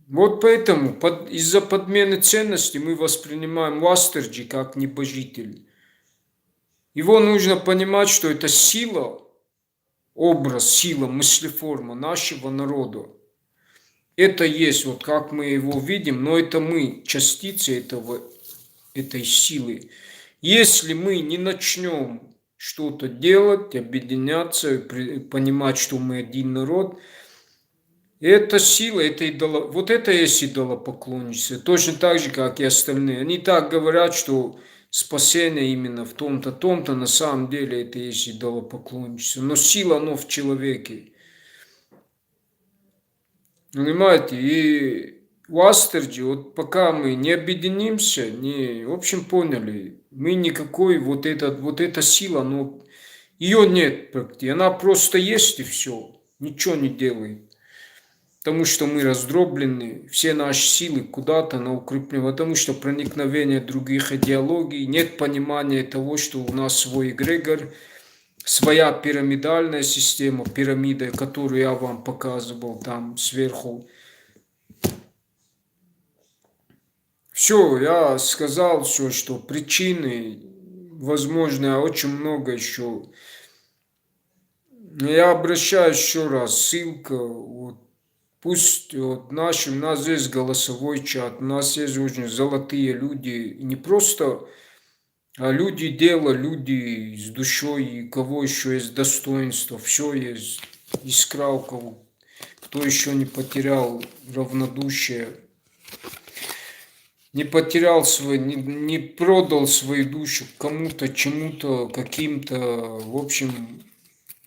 Вот поэтому из-за подмены ценностей мы воспринимаем Вастерджи как небожитель. Его нужно понимать, что это сила, образ, сила, мыслеформа нашего народа. Это есть, вот как мы его видим, но это мы, частицы этой силы. Если мы не начнем что-то делать, объединяться, понимать, что мы один народ, эта сила, вот это есть идолопоклонничество. Точно так же, как и остальные. Они так говорят, что спасение именно в том-то, том-то, на самом деле это есть идолопоклонничество. Но сила, оно в человеке. Понимаете, и в Астерджи, вот пока мы не объединимся, в общем, поняли, мы никакой, вот эта сила, но ее нет практически, она просто есть и все, ничего не делает. Потому что мы раздроблены, все наши силы куда-то на укрепление, потому что проникновение других идеологий, нет понимания того, что у нас свой эгрегор, своя пирамидальная система, пирамида, которую я вам показывал там сверху. Все, я сказал все, что причины, возможно, очень много еще. Я обращаюсь еще раз, ссылка, вот, пусть вот у нас есть голосовой чат, у нас есть очень золотые люди, не просто люди дела, люди с душой, у кого еще есть достоинство, все есть, искра у кого, кто еще не потерял равнодушие, не потерял не продал свою душу кому-то, чему-то, каким-то, в общем,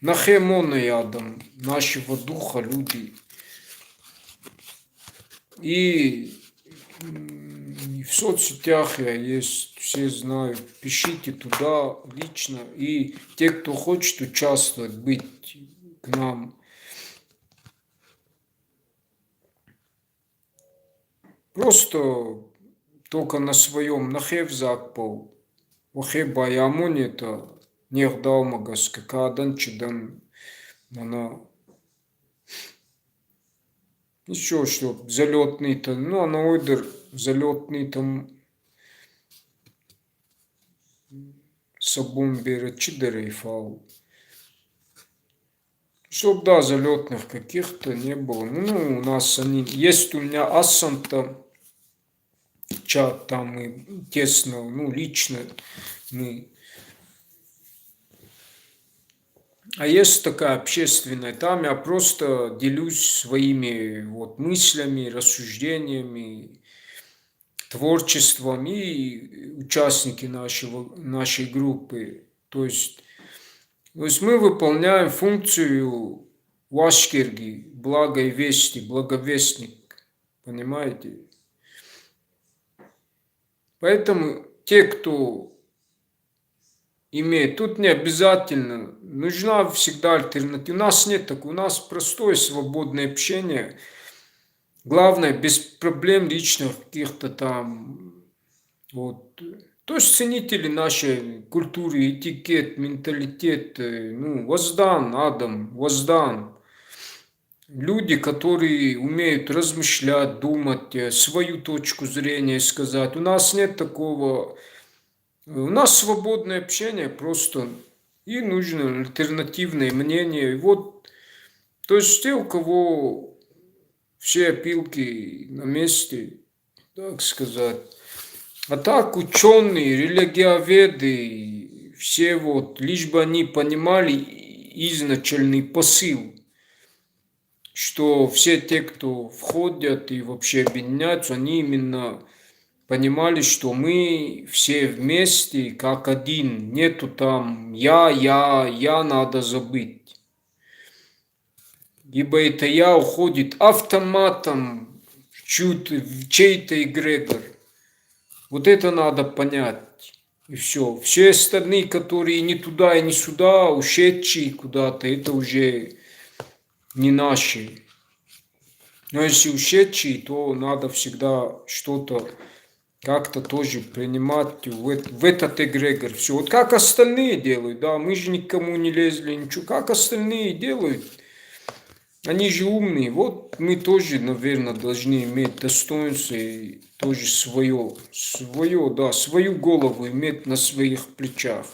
нахемона ядом нашего духа люди. И в соцсетях я есть, все знают, пишите туда лично. И те, кто хочет участвовать, быть к нам, просто только на своем нахев закпал, вахеба ямонета, нех далмагас, какадан чидан, она еще что, залетный то, ну, она ойдер залетный там собом берет чидерей фау. Чтоб, да, залетных каких-то не было. Ну, у нас они... Есть у меня Ассанта чат, там мы тесно, ну, лично мы... А есть такая общественная, там я просто делюсь своими вот мыслями, рассуждениями, творчеством и участники нашей группы. То есть мы выполняем функцию Вашкирги, благой вести, благовестник. Понимаете? Поэтому те, кто имеет, тут не обязательно, нужна всегда альтернатива. У нас нет такого, у нас простое свободное общение. Главное, без проблем личных каких-то там, вот. То есть ценители нашей культуры, этикет, менталитет, ну, воздан, Адам, воздан. Люди, которые умеют размышлять, думать, свою точку зрения сказать. У нас нет такого. У нас свободное общение просто. И нужно альтернативное мнение. И вот, то есть те, у кого все опилки на месте, так сказать. А так ученые, религиоведы, все вот, лишь бы они понимали изначальный посыл, что все те, кто входят и вообще объединяются, они именно понимали, что мы все вместе, как один, нету там я надо забыть. Ибо это я уходит автоматом в чей-то эгрегор. Вот это надо понять. И все. Все остальные, которые не туда и не сюда, ушедшие куда-то, это уже не наши. Но если ушедшие, то надо всегда что-то как-то тоже принимать в этот эгрегор все. Вот как остальные делают, да, мы же никому не лезли, ничего, как остальные делают, они же умные, вот мы тоже, наверное, должны иметь достоинство и тоже да, свою голову иметь на своих плечах,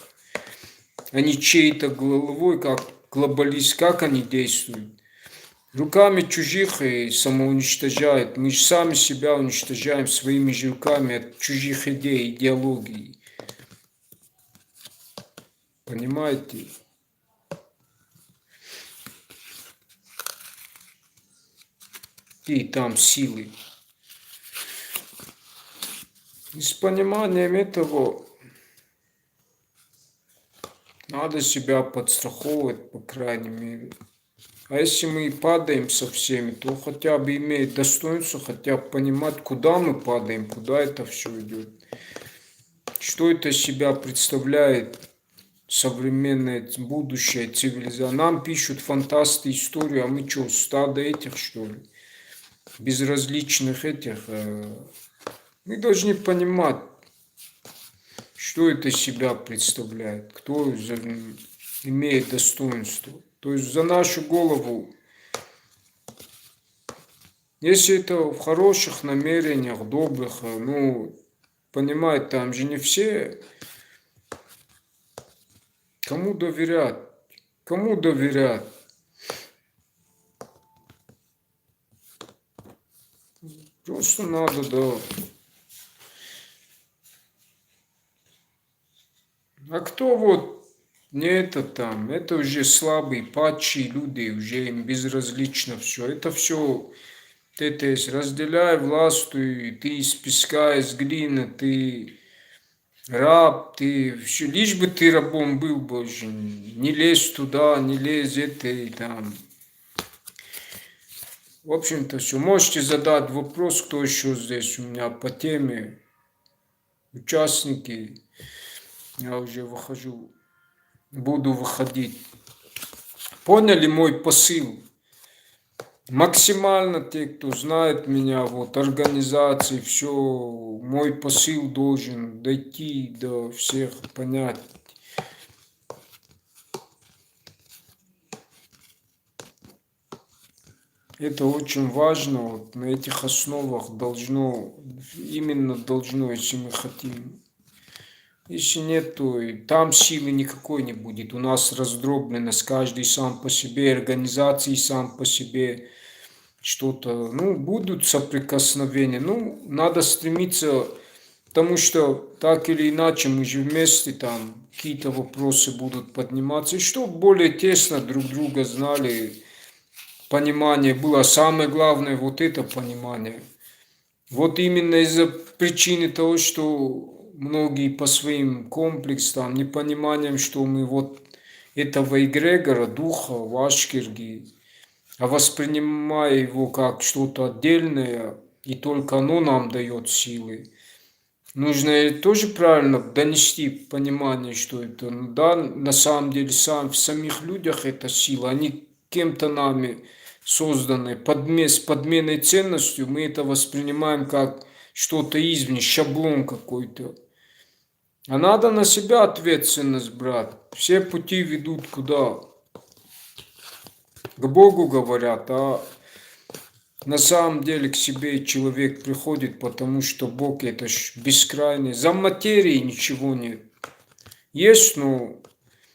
а не чьей-то головой, как глобалист, как они действуют. Руками чужих и самоуничтожают. Мы же сами себя уничтожаем своими же руками от чужих идей, идеологий. Понимаете? И там силы. И с пониманием этого надо себя подстраховывать, по крайней мере. А если мы падаем со всеми, то хотя бы иметь достоинство, хотя бы понимать, куда мы падаем, куда это все идет. Что это из себя представляет современное будущее цивилизация. Нам пишут фантасты историю, а мы что, стадо этих, что ли? Безразличных этих. Мы должны понимать, что это из себя представляет, кто имеет достоинство. То есть за нашу голову, если это в хороших намерениях, добрых, ну, понимаете, там же не все, кому доверять, кому доверять. Просто надо, да. А кто вот не это там, это уже слабые, падшие люди, уже им безразлично все. Это все, это есть, разделяй властвуй, ты из песка, из глины, ты раб, ты все, лишь бы ты рабом был, Боже, не лезь туда, не лезь это и там. В общем-то все. Можете задать вопрос, кто еще здесь у меня по теме, участники. Я уже выхожу, буду выходить. Поняли мой посыл? Максимально те, кто знает меня, вот, организации, все, мой посыл должен дойти до всех, понять. Это очень важно, вот, на этих основах должно, именно должно, если мы хотим. Если нет, то и там силы никакой не будет. У нас раздробленность, каждый сам по себе, организации сам по себе, что-то, ну, будут соприкосновения. Ну, надо стремиться, потому что так или иначе мы же вместе там какие-то вопросы будут подниматься. И чтобы более тесно друг друга знали, понимание было. Самое главное вот это понимание. Вот именно из-за причины того, что многие по своим комплексам, непониманием, что мы вот этого эгрегора, духа, Вашкирги, а воспринимая его как что-то отдельное, и только оно нам дает силы. Нужно тоже правильно донести понимание, что это, ну да, на самом деле в самих людях эта сила, они кем-то нами созданы, с подменой ценностью, мы это воспринимаем как что-то извне, шаблон какой-то. А надо на себя ответственность брать. Все пути ведут куда? К Богу говорят, а на самом деле к себе человек приходит, потому что Бог это ж бескрайний. За материей ничего нет. Есть, но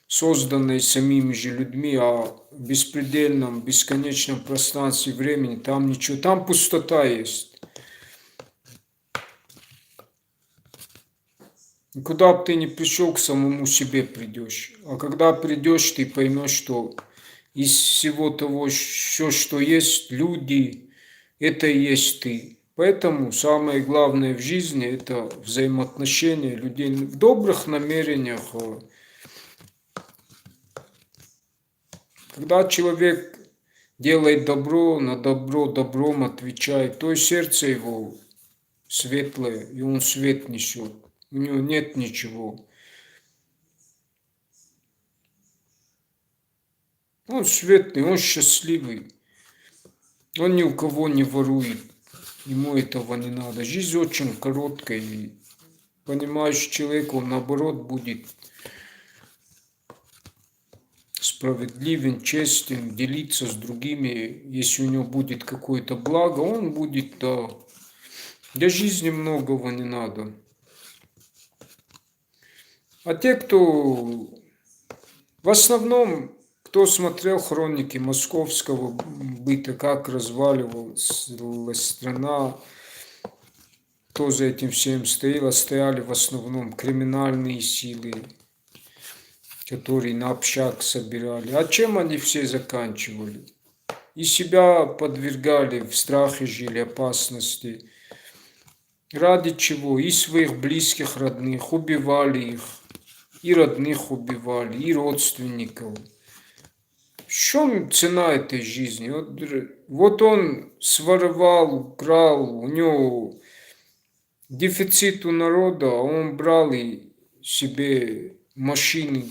созданные самими же людьми, а в беспредельном, бесконечном пространстве времени там ничего, там пустота есть. И куда бы ты ни пришел, к самому себе придешь. А когда придешь, ты поймешь, что из всего того, все, что есть, люди, это и есть ты. Поэтому самое главное в жизни – это взаимоотношения людей в добрых намерениях. Когда человек делает добро, на добро добром отвечает, то и сердце его светлое, и он свет несет. У него нет ничего. Он светлый, он счастливый. Он ни у кого не ворует. Ему этого не надо. Жизнь очень короткая. И понимающий человек, он наоборот будет справедливен, честен, делиться с другими. Если у него будет какое-то благо, он будет, да. Для жизни многого не надо. А те, кто в основном, кто смотрел хроники московского быта, как разваливалась страна, кто за этим всем стоял, стояли в основном криминальные силы, которые на общак собирали. А чем они все заканчивали? И себя подвергали, в страхе жили, опасности. Ради чего? И своих близких, родных убивали их, и родных убивали, и родственников. В чем цена этой жизни? Вот он своровал, украл, у него дефицит у народа, а он брал и себе машины.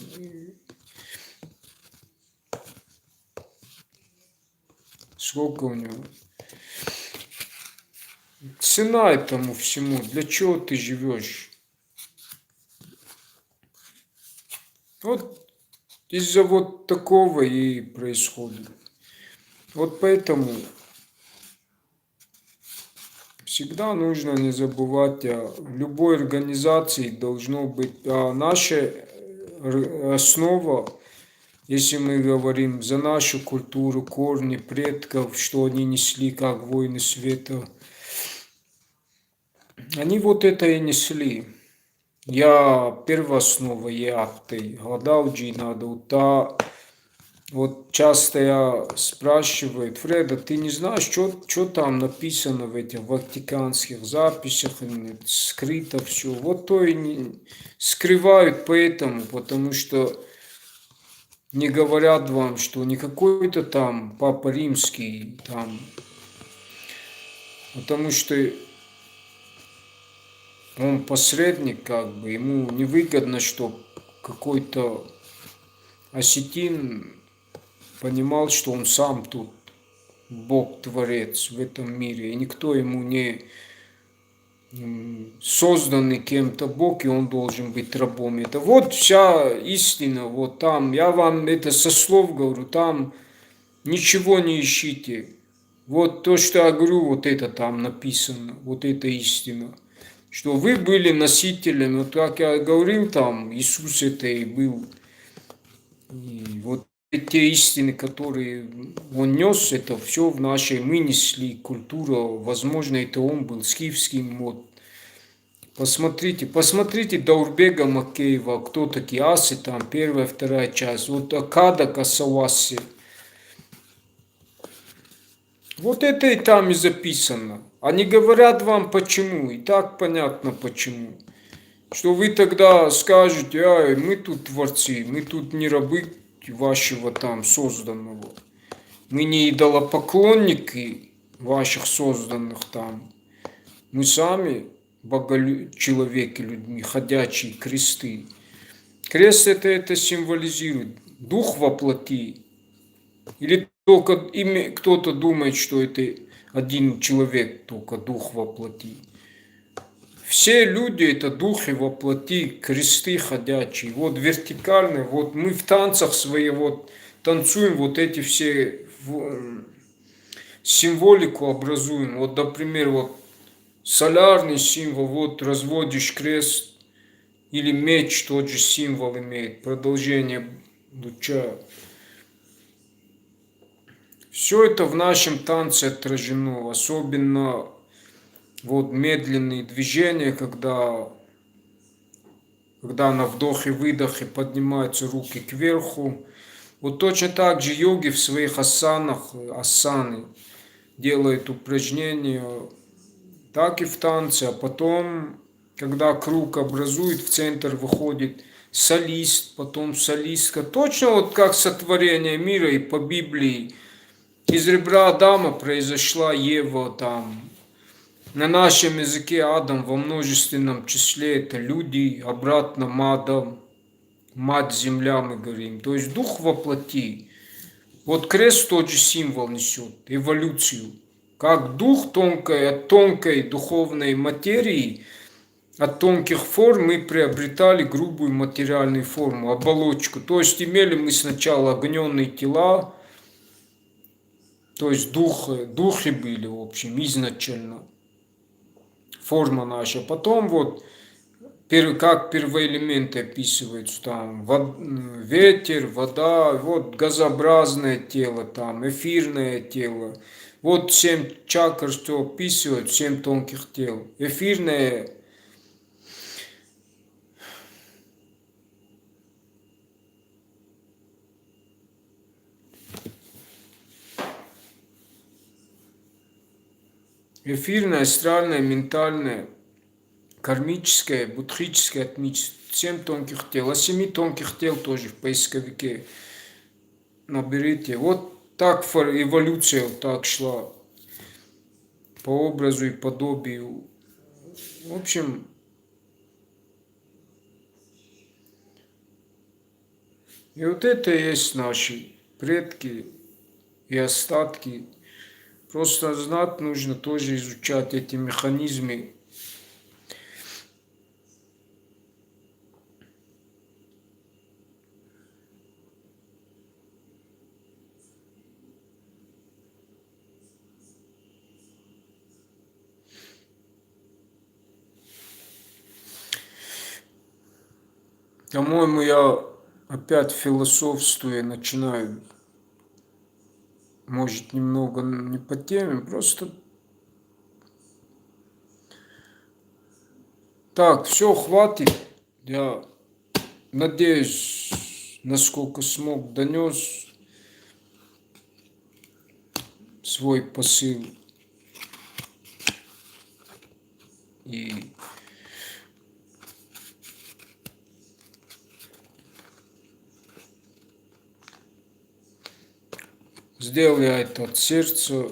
Сколько у него? Цена этому всему. Для чего ты живешь? Вот из-за вот такого и происходит. Вот поэтому всегда нужно не забывать, в любой организации должно быть наша основа, если мы говорим за нашу культуру, корни предков, что они несли как воины света. Они вот это и несли. Я первооснова акты, гадалджи надо ута. Вот часто я спрашивают, Фреда, ты не знаешь, что там написано в этих ватиканских записях, скрыто все. Вот то и не скрывают поэтому, потому что не говорят вам, что не какой-то там Папа Римский, там, потому что он посредник, как бы, ему невыгодно, что какой-то осетин понимал, что он сам тут Бог-творец в этом мире, и никто ему не созданный кем-то Бог, и он должен быть рабом. Это вот вся истина, вот там, я вам это со слов говорю, там ничего не ищите. Вот то, что я говорю, вот это там написано, вот это истина. Что вы были носителями, вот как я говорил, там Иисус это и был. И вот те истины, которые он нес, это все в нашей, мы несли, культура, возможно, это он был скифским, вот. Посмотрите Даурбега Макеева, кто такие асы, там, первая, вторая часть, вот Акада Касаваси. Вот это и там и записано. Они говорят вам почему, и так понятно почему. Что вы тогда скажете, мы тут творцы, мы тут не рабы вашего там созданного. Мы не идолопоклонники ваших созданных там. Мы сами человеки, людьми, ходячие кресты. Крест это символизирует. Дух воплоти. Или только кто-то думает, что это один человек, только дух воплоти. Все люди это духи воплоти, кресты ходячие. Вот вертикальные, вот мы в танцах свои вот танцуем, вот эти все символику образуем. Вот, например, вот солярный символ, вот разводишь крест, или меч тот же символ имеет, продолжение луча. Все это в нашем танце отражено, особенно вот медленные движения, когда на вдохе-выдохе поднимаются руки кверху. Вот точно так же йоги в своих асаны делают упражнения, так и в танце. А потом, когда круг образует, в центр выходит солист, потом солистка. Точно вот как сотворение мира и по Библии. Из ребра Адама произошла Ева там. На нашем языке Адам во множественном числе это люди, обратно Мадам, мать земля мы говорим. То есть дух во плоти. Вот крест тот же символ несет, эволюцию. Как дух тонкой, от тонкой духовной материи, от тонких форм мы приобретали грубую материальную форму, оболочку. То есть имели мы сначала огненные тела, то есть духи были, в общем, изначально. Форма наша. Потом вот, как первоэлементы описываются, там, ветер, вода, вот газообразное тело, там, эфирное тело. Вот 7 чакр, что описывают, 7 тонких тел. Эфирное, астральное, ментальное, кармическое, будхическое, атмическое. 7 тонких тел. А 7 тонких тел тоже в поисковике наберите. Вот так эволюция вот так шла. По образу и подобию. В общем, и вот это и есть наши предки и остатки. Просто знать нужно тоже изучать эти механизмы. По-моему, я опять философствуя начинаю, может, немного не по теме, просто так, все, хватит. Я надеюсь, насколько смог, донес свой посыл. И сделал я это от сердца,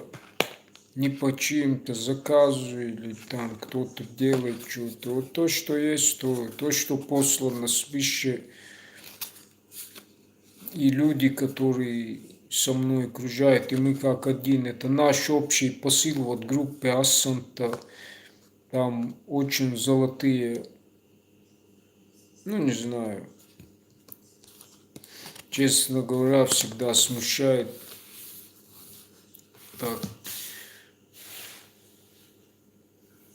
не по чьим-то заказу или там кто-то делает что-то. Вот то, что есть, то, что послано свыше. И люди, которые со мной окружают, и мы как один. Это наш общий посыл вот группы Ассанта. Там очень золотые, ну не знаю, честно говоря, всегда смущает так.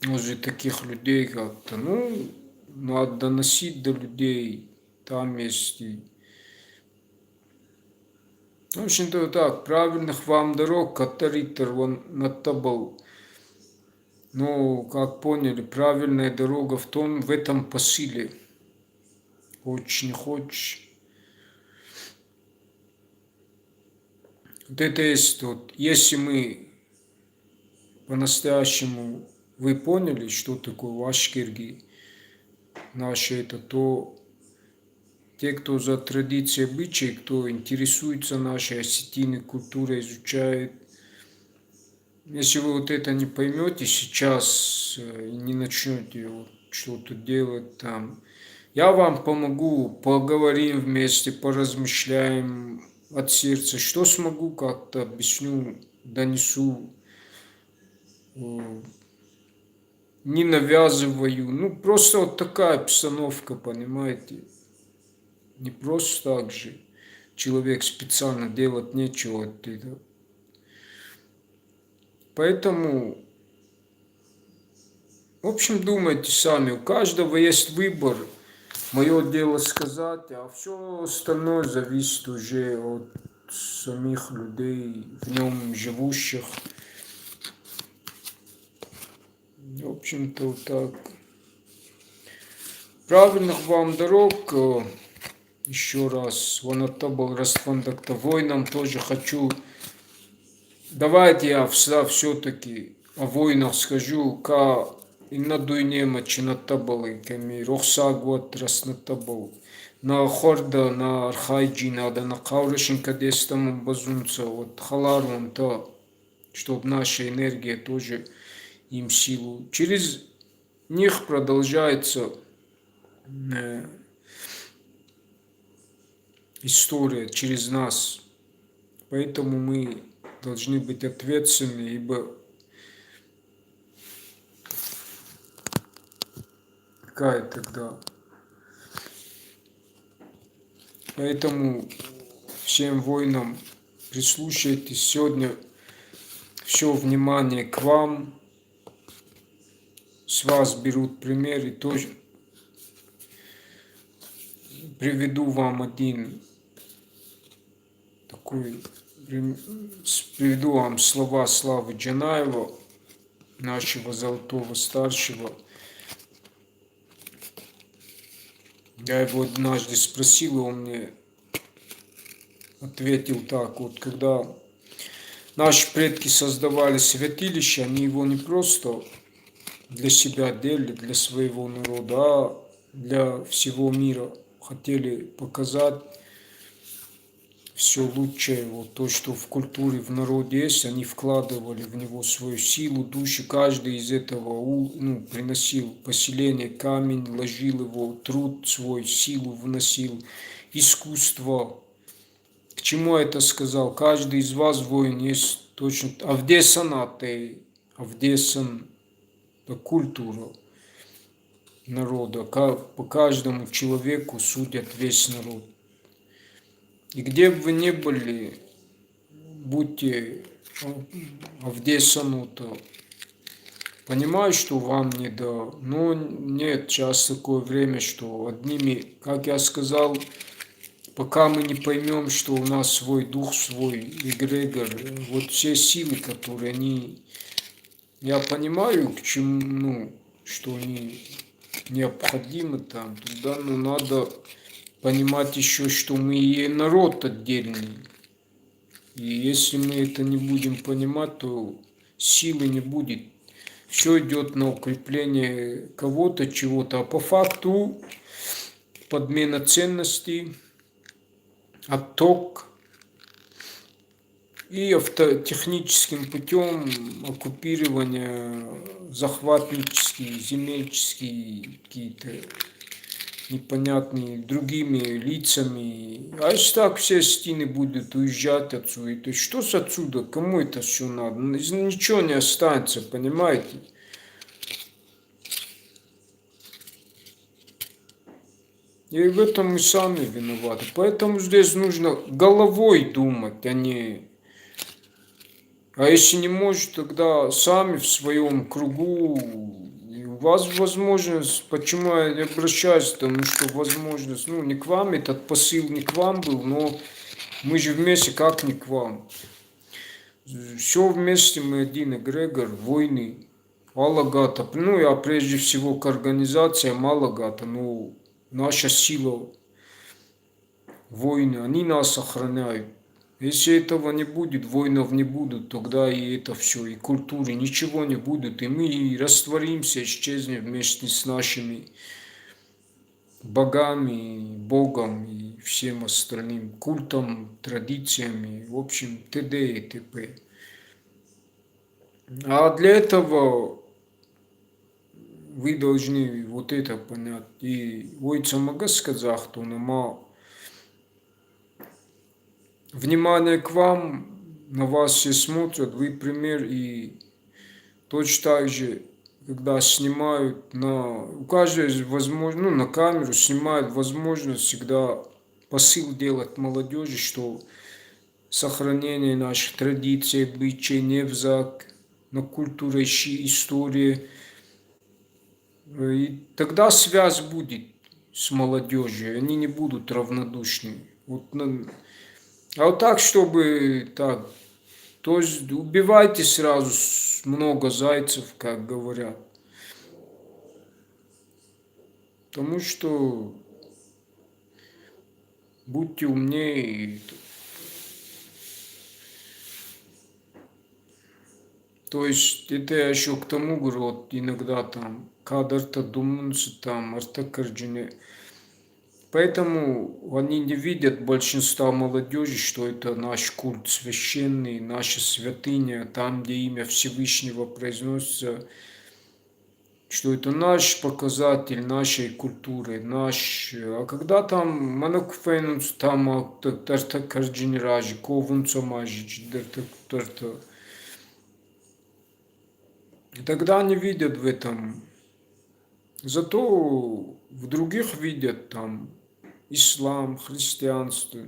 Может, таких людей как-то, ну, надо доносить до людей, там есть и... В общем-то, вот так, правильных вам дорог, Катаритер, вон на табл. Ну, как поняли, правильная дорога в этом посыле. Хочешь, не хочешь. Вот это есть вот, если мы по-настоящему вы поняли, что такое Вашкирги, наше это, то те, кто за традиции обычаи, кто интересуется нашей осетиной культурой, изучает, если вы вот это не поймете сейчас и не начнете вот что-то делать там, я вам помогу, поговорим вместе, поразмышляем от сердца, что смогу, как-то объясню, донесу, не навязываю, ну просто вот такая обстановка, понимаете, не просто так же человек специально делать нечего от этого. Поэтому, в общем, думайте сами, у каждого есть выбор. Мое дело сказать, а все остальное зависит уже от самих людей, в нем живущих. В общем-то, вот так. Правильных вам дорог. Еще раз, Ванатабал Раствандакта воинам тоже хочу. Давайте я все-таки о войнах скажу, на дуйнема чинатабалы, ками рохсагват раснатабал. На хорда, на архайджи надо, на каурашинка дестам базунца, вот халарун, то, чтобы наша энергия тоже им силу. Через них продолжается история, через нас. Поэтому мы должны быть ответственны, ибо какая тогда? Поэтому всем воинам прислушайтесь. Сегодня все внимание к вам. С вас берут пример и тоже приведу вам один такой, приведу вам слова Славы Джанаева, нашего золотого старшего. Я его однажды спросил, и он мне ответил так: вот когда наши предки создавали святилище, они его не просто для себя делали, для своего народа, а для всего мира. Хотели показать все лучшее, вот то, что в культуре, в народе есть, они вкладывали в него свою силу, душу. Каждый из этого приносил поселение, камень, ложил его, труд свой, силу вносил, искусство. К чему я это сказал? Каждый из вас, воин, есть точно... Авдесан – это культура народа. По каждому человеку судят весь народ. И где бы вы ни были, будьте Авдесану-то. Понимаю, что вам не да, но нет, сейчас такое время, что одними, как я сказал, пока мы не поймем, что у нас свой дух, свой эгрегор, вот все силы, которые они... Я понимаю, к чему, что они необходимы там, туда, но надо понимать еще, что мы и народ отдельный. И если мы это не будем понимать, то силы не будет. Все идет на укрепление кого-то, чего-то. А по факту подмена ценностей, отток и техническим путем оккупирования захватнические, земельческие какие-то непонятные другими лицами. А если так все стены будут уезжать отсюда, то что с отсюда? Кому это все надо? Ничего не останется, понимаете? И в этом мы сами виноваты. Поэтому здесь нужно головой думать, а не... А если не можешь, тогда сами в своем кругу. И у вас возможность, почему я обращаюсь, потому что возможность, не к вам, этот посыл не к вам был, но мы же вместе, как не к вам. Все вместе мы один эгрегор, войны, Алагата. Я прежде всего к организациям Алагата, наша сила, войны, они нас охраняют. Если этого не будет, воинов не будут, тогда и это все, и культуры, ничего не будет, и мы растворимся, исчезнем вместе с нашими богами, Богом и всем остальным культом, традициями, в общем, т.д. и т.п. А для этого вы должны вот это понять. И ойцамага сказах, то нама внимание к вам, на вас все смотрят, вы пример, и точно так же, когда снимают у каждого есть возможность, на камеру снимают возможность всегда посыл делать молодежи, что сохранение наших традиций, обычаев, невзак, на культуре, истории. И тогда связь будет с молодежью, они не будут равнодушны. А вот так, чтобы так, то есть убивайте сразу много зайцев, как говорят. Потому что будьте умнее. То есть это я еще к тому говорю, вот иногда там кадрта думаются, там артакарджины. Поэтому они не видят, большинство молодежи, что это наш культ священный, наша святыня, там, где имя Всевышнего произносится, что это наш показатель нашей культуры, наш... А когда там манакфейнус, там тартакарджинражи, ковунцамажич, тогда они видят в этом Зато в других видят там ислам, христианство.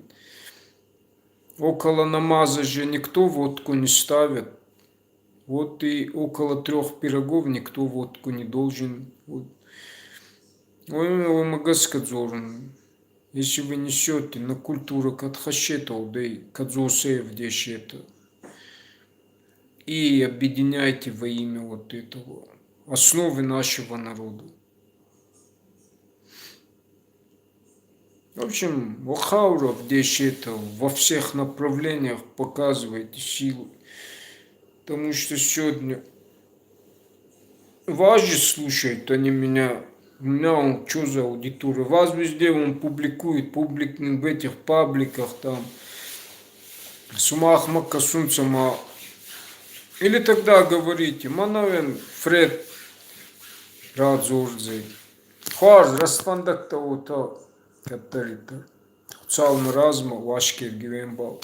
Около намаза же никто водку не ставит. Вот и около 3 пирогов никто водку не должен. Вот. Ой, магаз кадзорун. Если вы несете на культуру катхащетов, да и кадзосеев дешета, и объединяйте во имя вот этого, основы нашего народа. В общем, Вахауров дешета во всех направлениях показывает силу. Потому что сегодня вас же слушают, они меня. У меня он что за аудитория? Вас везде он публикует, в этих пабликах там. Сумах макасунцама. Или тогда говорите, Манавен Фред Радзурдзе. Хуар распандак того-то, который-то. Цалны разма, вашкер гивенбал.